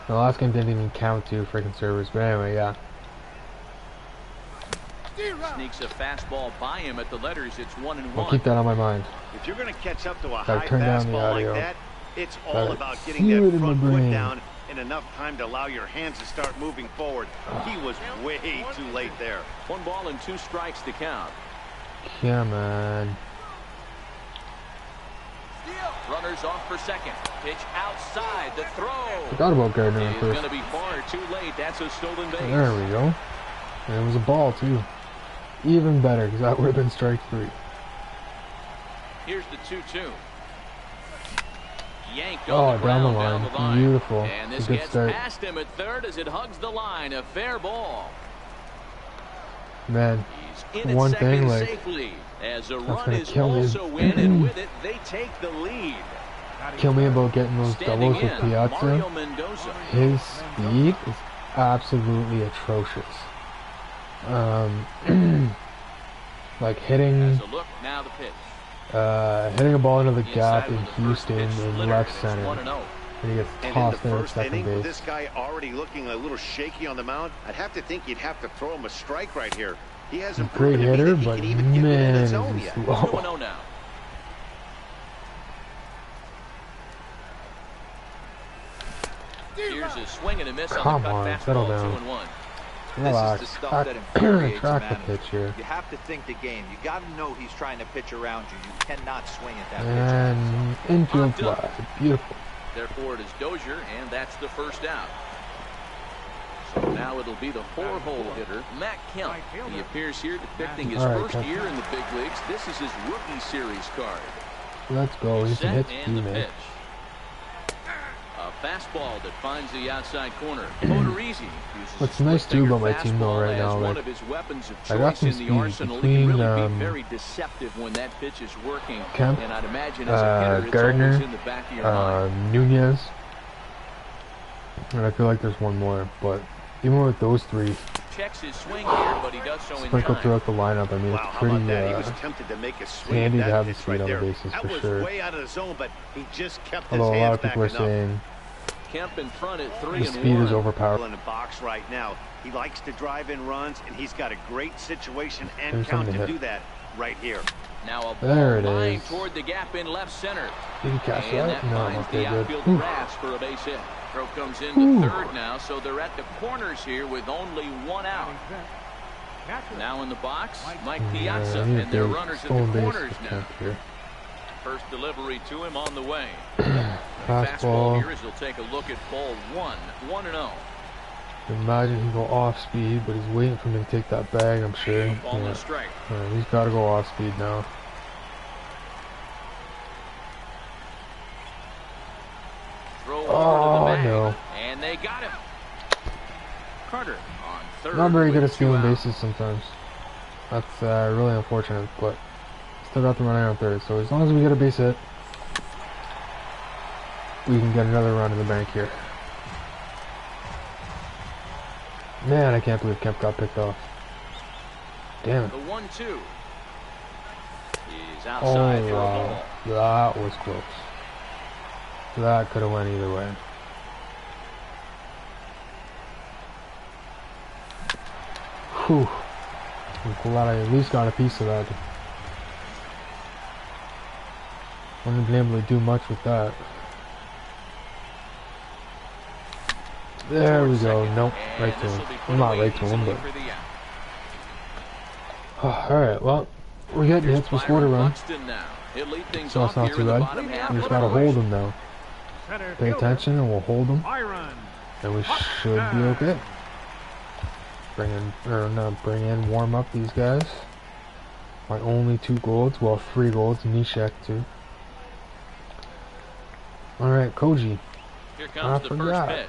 The last game didn't even count 2 freaking servers, but anyway, yeah. Sneaks a fastball by him at the letters. It's 1-1. I'll keep that on my mind. If you're going to catch up to a Gotta high turn down the fastball like audio. that, it's all Gotta about getting feel it that in front my foot brain. down in enough time to allow your hands to start moving forward. He was way too late there. 1 ball and 2 strikes to count. Yeah, man. Runners off for second. Pitch outside. The throw. Forgot about Gardner at It's first. going to be far too late. That's a stolen base. There we go. And it was a ball, too. Even better, because that would have been strike 3. Here's the 2-2. Yanked Oh, on the down the ground, line. Beautiful. And It's this a good gets start. past him at third as it hugs the line. A fair ball. Man, He's in at one second thing, like, safely as a that's run gonna is kill me. also in, and with it, they take the lead. kill me about getting those Standing doubles with in, Mario Piazza. Mendoza. His speed is absolutely atrocious. Like hitting As a look, now the pitch. hitting a ball into the gap Inside in with the first Houston pitch in split, left and it's center. 1-0. And he gets And in the tossed in at first second inning, with base. this guy already looking a little shaky on the mound, I'd have to think you'd have to throw him a strike right here. He hasn't Great proven to me hitter, that he but can even get within man, the is zone he yet. slow. 2-0 now. Here's a swing and a miss on Come the cut on, fastball. settle down. 2-1. Relax. This is the stuff that infuriates Track him, the man. pitch here. You have to think the game. You got to know he's trying to pitch around you. You cannot swing at that pitch. And infield fly. Beautiful. Therefore, it is Dozier, and that's the first out. So now it'll be the 4-hole hitter, Matt Kemp. He appears here depicting his All right, first Kemp. year in the big leagues. This is his rookie series card. Let's go. He's some Set hits and too, the man. pitch. A fastball that finds the outside corner. What's nice too about my team though right now, like, I got some speed between Kemp, Gardner, Nunez, and I feel like there's one more, but even with those three sprinkled throughout the lineup, I mean, it's pretty handy to have the speed on the bases for sure. Although a lot of people are saying the speed is overpowered. In the box right now, he likes to drive in runs, and he's got a great situation and count to do that right here. Now a there it line is. toward the gap in left center. Did he catch And that? that No, finds okay, the good. outfield grass for a base hit. Throw comes into third now, so they're at the corners here with only one out. Now in the box, Mike Piazza, and their runners at the corners now. First delivery to him on the way. Fastball here as he'll take a look at ball 1-0. Imagine he go off speed, but he's waiting for me to take that bag, I'm sure. Yeah. He's got to go off speed now. Oh no! And they got him. Carter on third. Not very good at stealing bases sometimes. That's really unfortunate, but still got the runner on third. So as long as we get a base hit, we can get another run in the bank here. Man, I can't believe Kemp got picked off. Damn it. The 1-2 is Oh outside for a wow, ball. that was close. That could have went either way. Whew. I'm glad I at least got a piece of that. Wouldn't have been able to do much with that. There we go. Nope. Right to him. Well, not right to him, but... Alright, well, we're getting hits before the run. So that's not too bad. We just gotta hold him now. Pay attention and we'll hold him. And we should be okay. Bring in, warm up these guys. My only 2 golds, well 3 golds, Nishek too. Alright, Koji. Here comes the first pitch.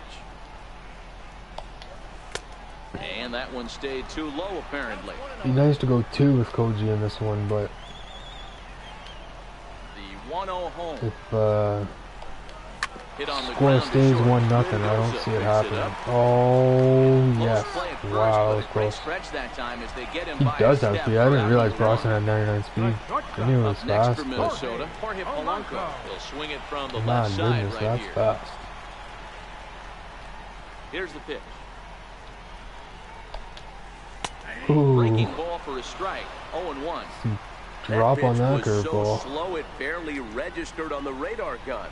And that one stayed too low apparently. Be nice to go 2 with Koji in this one, but the 1-0 home. If score stays 1-0, I don't see it happening. Oh yes, wow, that was close. He does have speed. I didn't realize Boston had 99 speed. I knew it was fast, but my goodness, that's fast. Here's the pitch. Ooh. Breaking ball for a strike. 0-1. Drop on that curveball. So slow it barely registered on the radar gun.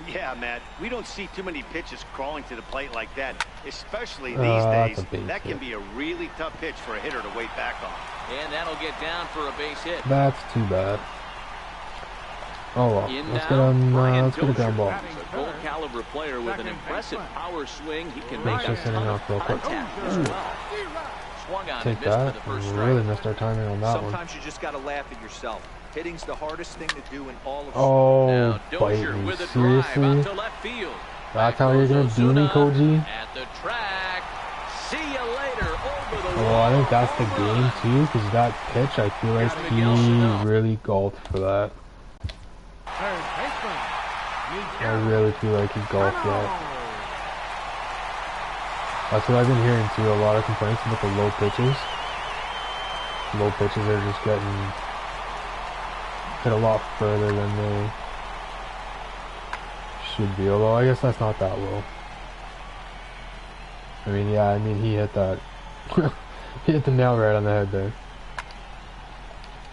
Yeah, Matt. We don't see too many pitches crawling to the plate like that, especially these days. That can be a really tough pitch for a hitter to wait back on. And that'll get down for a base hit. That's too bad. Oh well. Let's get him. Let's get a ground ball. A gold caliber player with an impressive power swing. He can make just hitting off real quick. Take that. We really missed our timing on that one. Sometimes you just gotta laugh at yourself. Hitting's the hardest thing to do in all of Oh, bite me. Seriously? That's how you're gonna do me, Koji? At the track. See you later. Over the well, I think that's the game too, because that pitch, I feel like he really golfed for that. I really feel like he golfed that. That's what I've been hearing too, a lot of complaints about the low pitches. Low pitches are just getting hit a lot further than they should be, although I guess that's not that low. I mean, yeah, I mean, he hit that. He hit the nail right on the head there.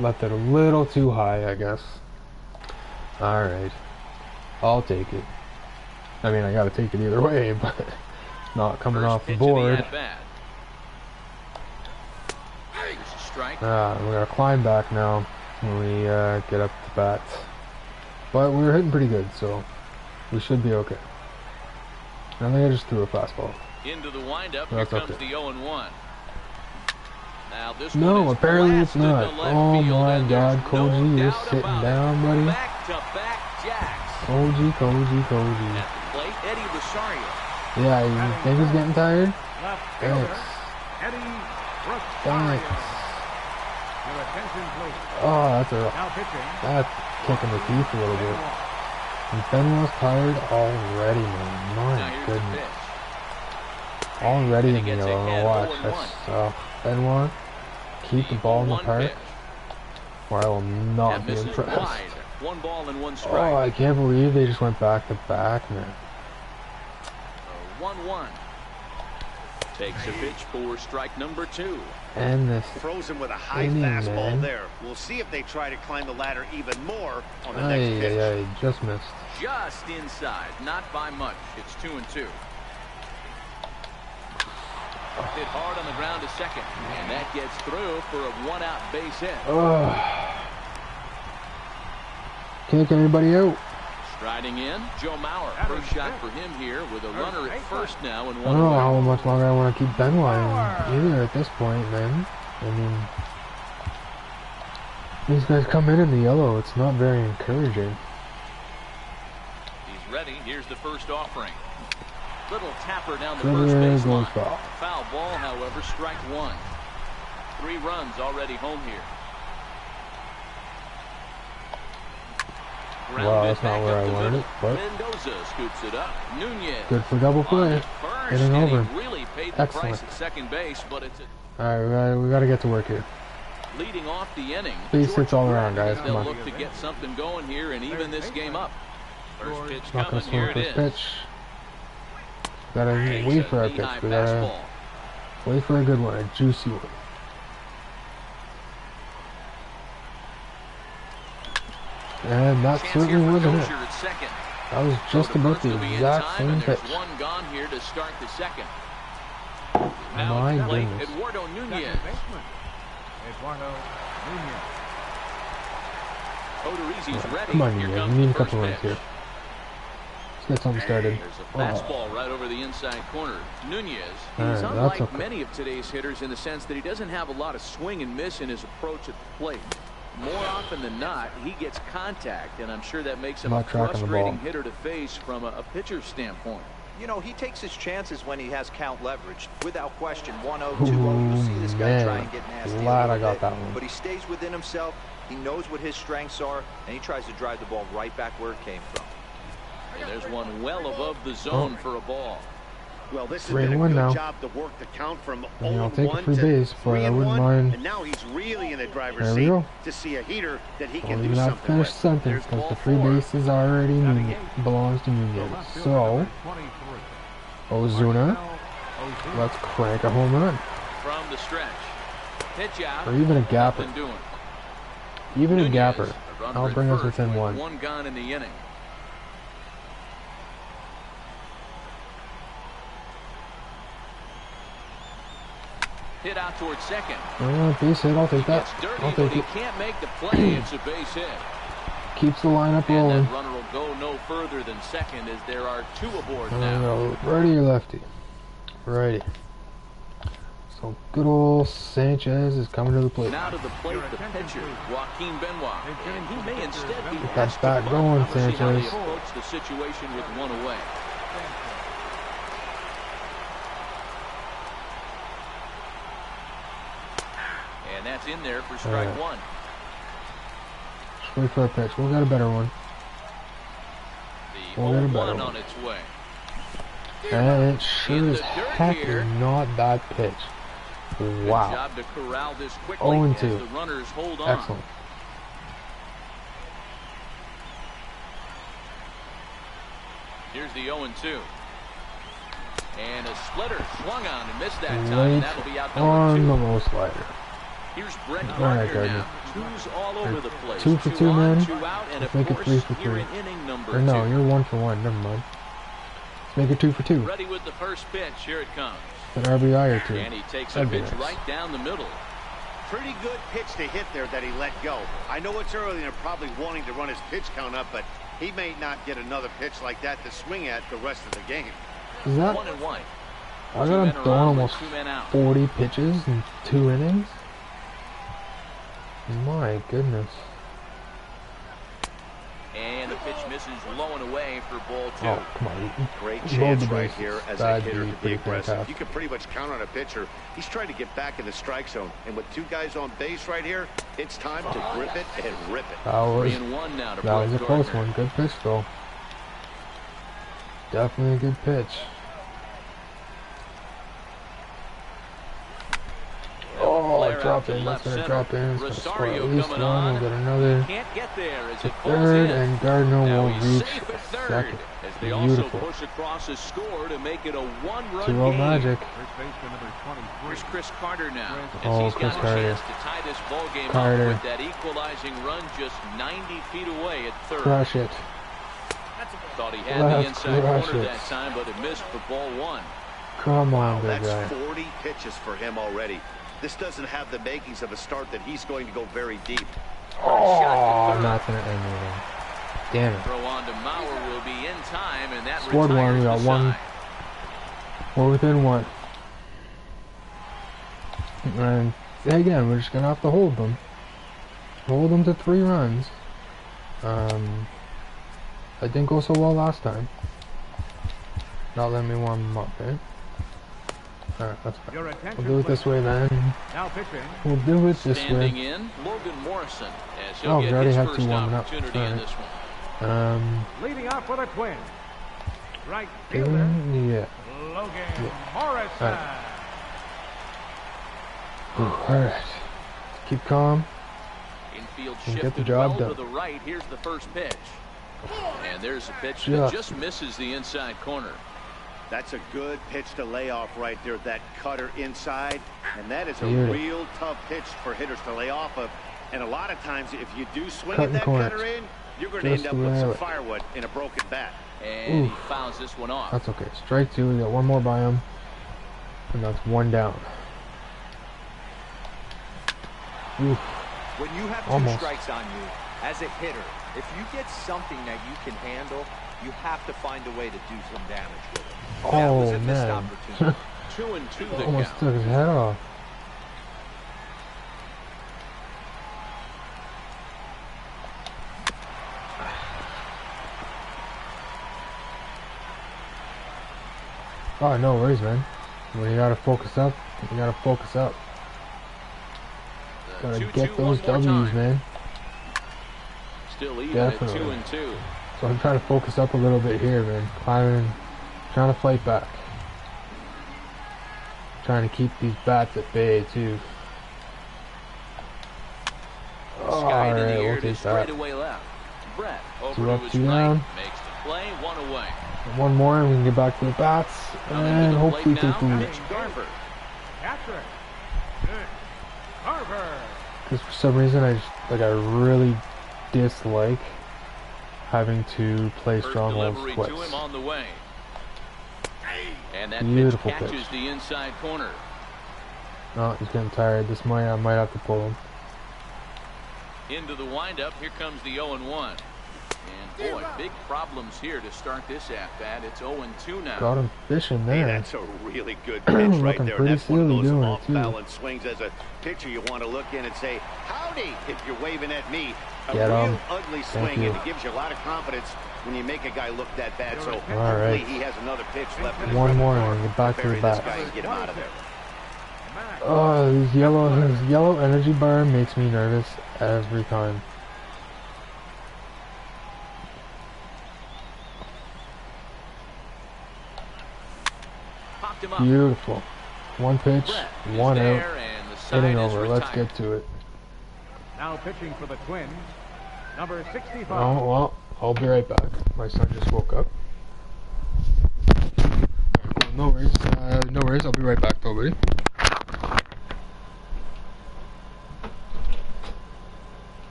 Left it a little too high, I guess. Alright. I'll take it. I mean, I gotta take it either way, but not coming off the board. We're gonna climb back now when we get up to bat. But we were hitting pretty good, so we should be okay. I think I just threw a fastball. Into the windup, here comes the 0-1. Now this no, apparently it's not. Oh my God, Koji, you're sitting down, buddy. Back-to-back jacks. Koji. Plate, Eddie Rosario. Yeah, you think he's getting tired? Left Thanks. fielder, Eddie Thanks. Your attention, please. Oh, Now pitching. that's kicking the teeth a little bit. And Benoit's tired already, man. Now My here's the goodness. pitch. Already And he in the gets yellow. ahead, Watch. 0-1. That's Benoit. Keep the ball in the 0-1 park, pitch. or I will not That be misses impressed. wide. 1 ball and 1 Oh, strike. I can't believe they just went back to back, man. 1-1. Takes a pitch for strike number 2. And this Frozen with a high inning, fastball man. there. We'll see if they try to climb the ladder even more on the next pitch. Ay, just missed. Just inside, not by much. It's 2-2. Hit hard on the ground to second, and that gets through for a 1-out base hit. Can't get anybody out. Striding in, Joe Mauer. First shot for him here with a runner at first now and I 1 don't know away. how much longer I want to keep Benoit in either at this point, man. I mean, these guys come in the yellow. It's not very encouraging. He's ready. Here's the first offering. Little tapper down the There first base goes line. foul. Foul ball, however, strike 1. 3 runs already home here. Wow, that's not where I wanted it, but Mendoza scoops it up. Nunez. good for double play. Getting over. Really paid the Excellent. price at second base, but it's Alright, we gotta get to work here. leading off the inning. Base hits all around, guys. Come They'll on. look to get something going here and even this game up. First pitch Not gonna coming. swing Here it first is. pitch. Gotta wait for our pitch. Knee-high We gotta fastball. wait for a good one, a juicy one. And that Chance certainly here for wasn't it. Dozier at second. That was just about the Will be in exact time, same and pitch. there's 1 gone here to start the second. My Now at the plate, goodness. Eduardo Nunez. Second baseman, Eduardo Nunez. Odorizzi's ready. Come on, Here Nunez. comes We need the a couple first runs pitch. here. Let's get something started. There's a fastball right over the inside corner. Nunez, he's Alright, that's unlike okay. many of today's hitters in the sense that he doesn't have a lot of swing and miss in his approach at the plate. More often than not, he gets contact, and I'm sure that makes him a Not tracking the frustrating ball. hitter to face from a pitcher's standpoint. You know, he takes his chances when he has count leverage. Without question, 1-0, 2-0, you'll see this guy man. try and get nasty. a Glad little I got bit, that one. But he stays within himself. He knows what his strengths are, and he tries to drive the ball right back where it came from. And there's one well above the zone for a ball. Well, this has been a 3-1 good now. job to work the count from I mean, I'll 0-1 take a free to base, but I wouldn't 3-1, mind. and now he's really in the driver's There we seat go. to see a heater that he Don't can do even have to something finish with. the sentence There's because ball the free 4. base is already belongs to The Nunez. left fielder, So, number 23. Ozuna, Ozuna. let's crank a home run. From the stretch. Pitch out. Or even a gapper. Nothing doing. Even a Nunez, gapper. a runner That'll at bring us first within with 1. 1 gone in the inning. Hit out towards second. Base hit, I'll take that. It's dirty, I'll but take he it. can't make the play. It's a base hit. Keeps the lineup And rolling. that runner will go no further than second as there are 2 aboard now. Righty or lefty? Righty. So good old Sanchez is coming to the plate. Now to the plate, the pitcher, Joaquin Benoit. And he may instead be Get that asked to bat bunt. going, We'll see how they Sanchez. approach the situation with 1 away. And that's in there for strike Alright. 1. Just wait for a pitch. We'll get a better one. The We'll get a 0-1 better on one. its way. And it sure In as the dirt heck here. is not that pitch. Good Wow. job to corral this quickly 0-2. as the runners hold on. Excellent. Here's the 0-2. And a splitter swung on and missed that time, and Late that'll be out on the number 2. low slider. Here's Brett Alright, Gardner Gardner. now. 2's all over the place. 2 for 2, on, man. 2 out, and Let's of make it course, 3 for you're 3. in inning number Or no, 2. you're 1 for 1. Never mind. Let's make it 2 for 2. Ready with the first pitch. Here it comes. An RBI or 2. And he takes a That'd be pitch nice. right down the middle. Pretty good pitch to hit there that he let go. I know it's early and they're probably wanting to run his pitch count up, but he may not get another pitch like that to swing at the rest of the game. Is that? 1-1. I 2 got men him throwing around almost with 2 men out. 40 pitches in 2 innings. My goodness. And the pitch misses low and away for ball 2. Oh, come on. Great chance right here as a hitter to be aggressive. You can pretty much count on a pitcher. He's trying to get back in the strike zone. And with 2 guys on base right here, it's time to grip it and rip it. That was 3-1 now to a close Gardner. one. Good pitch, though. Definitely a good pitch. Oh, drop in. That's going to drop in. It's going to score at least one. We'll get another to third, and Gardner will reach second. They also Beautiful. push across a score to make it a 1-run 2-0 game. magic. First baseman number 23. Here's Chris Carter now. Oh, He's Chris got a Carter. chance to tie this ball game Carter. up with that equalizing run just 90 feet away at third. Crush it. Thought he had the inside corner that time, but it missed for ball 1. Come on, big That's guy. 40 pitches for him already. This doesn't have the makings of a start that he's going to go very deep. Oh, not going to end anything. Damn it. Throw on to Mauer will be in time, and that Scored one. We got retires the one. side. We're within one. And again, we're just going to have to hold them. Hold them to 3 runs. That didn't go so well last time. Not letting me warm them up, eh? Alright, that's fine. Your attention, We'll do it this way then. Now pitching. We'll do it this Standing way. in, Logan Morrison, as he'll Oh, we get already his had first 2 warming up. opportunity in Alright. this one. Leading off for the Twins. Right Yeah. fielder, Yeah. Logan Morrison. Alright. Keep calm. Infield And get the shifted job well done. to the right. Here's the first pitch. And there's a pitch that just misses the inside corner. That's a good pitch to lay off right there, that cutter inside. And that is a real tough pitch for hitters to lay off of. And a lot of times, if you do swing at that cutter in, you're going to end up with some firewood in a broken bat. And he fouls this one off. That's okay. Strike 2. We got 1 more by him. And that's 1 down. Oof. When you have 2 Almost. strikes on you, as a hitter, if you get something that you can handle, you have to find a way to do some damage with it. That was Oh, a missed man. opportunity. 2-2 the Almost count. took his head off. Oh, no worries, man. When you gotta focus up, you gotta focus up. The Gotta 2-2 get those one more W's, time. man. Still even Definitely. at 2-2. So I'm trying to focus up a little bit here, man. Climbing, trying to fight back. Trying to keep these bats at bay, too. Skied in the Alright, air we'll to take that. straightaway left. Brett over 2 to up, his 2 right. down. Makes the play, 1 away. 1 more and we can get back to the bats. Coming And to the hopefully plate take now, the lead. Mitch Garver. Catcher. Carver. Because for some reason I really dislike having to play First Strongholds delivery twice. to him on the way. And that Beautiful pitch catches pitch. the inside corner. Oh, he's getting tired. I might have to pull him. Into the windup, here comes the 0-1. And boy, big problems here to start this at-bat. It's 0-2 now. Got him fishing Hey, there. that's a really good pitch right Looking there. pretty That's one of silly those doing it, too. off-balance swings. As a pitcher, you want to look in and say, howdy, if you're waving at me. A Get real 'em. ugly Thank swing, you. and it gives you a lot of confidence when you make a guy look that bad. So hopefully right. he has another pitch left in his 1 more repertoire and get back to the bury this bat. guy and get him out of there. Oh, his yellow energy bar makes me nervous every time. Popped him up. Beautiful. 1 pitch, Brett is 1 out. there, and the side Hitting is over. Let's retired. get to it. Now pitching for the Twins. Number 65. Oh, well, I'll be right back. My son just woke up. No worries. No worries. I'll be right back, though, buddy.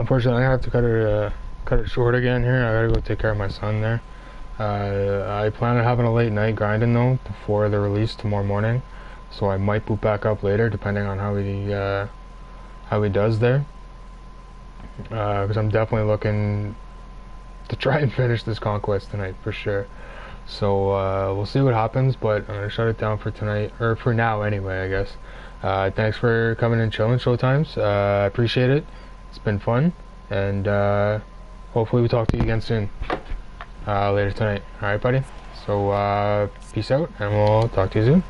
unfortunately, I have to cut it short again here. I gotta go take care of my son there. I plan on having a late night grinding though before the release tomorrow morning, so I might boot back up later depending on how he does there. Because I'm definitely looking to try and finish this Conquest tonight for sure. So we'll see what happens, but I'm gonna shut it down for tonight, or for now anyway, I guess. Thanks for coming and chilling, Showtimes. I appreciate it. It's been fun, and hopefully we talk to you again soon. Later tonight. Alright, buddy? So, peace out, and we'll talk to you soon.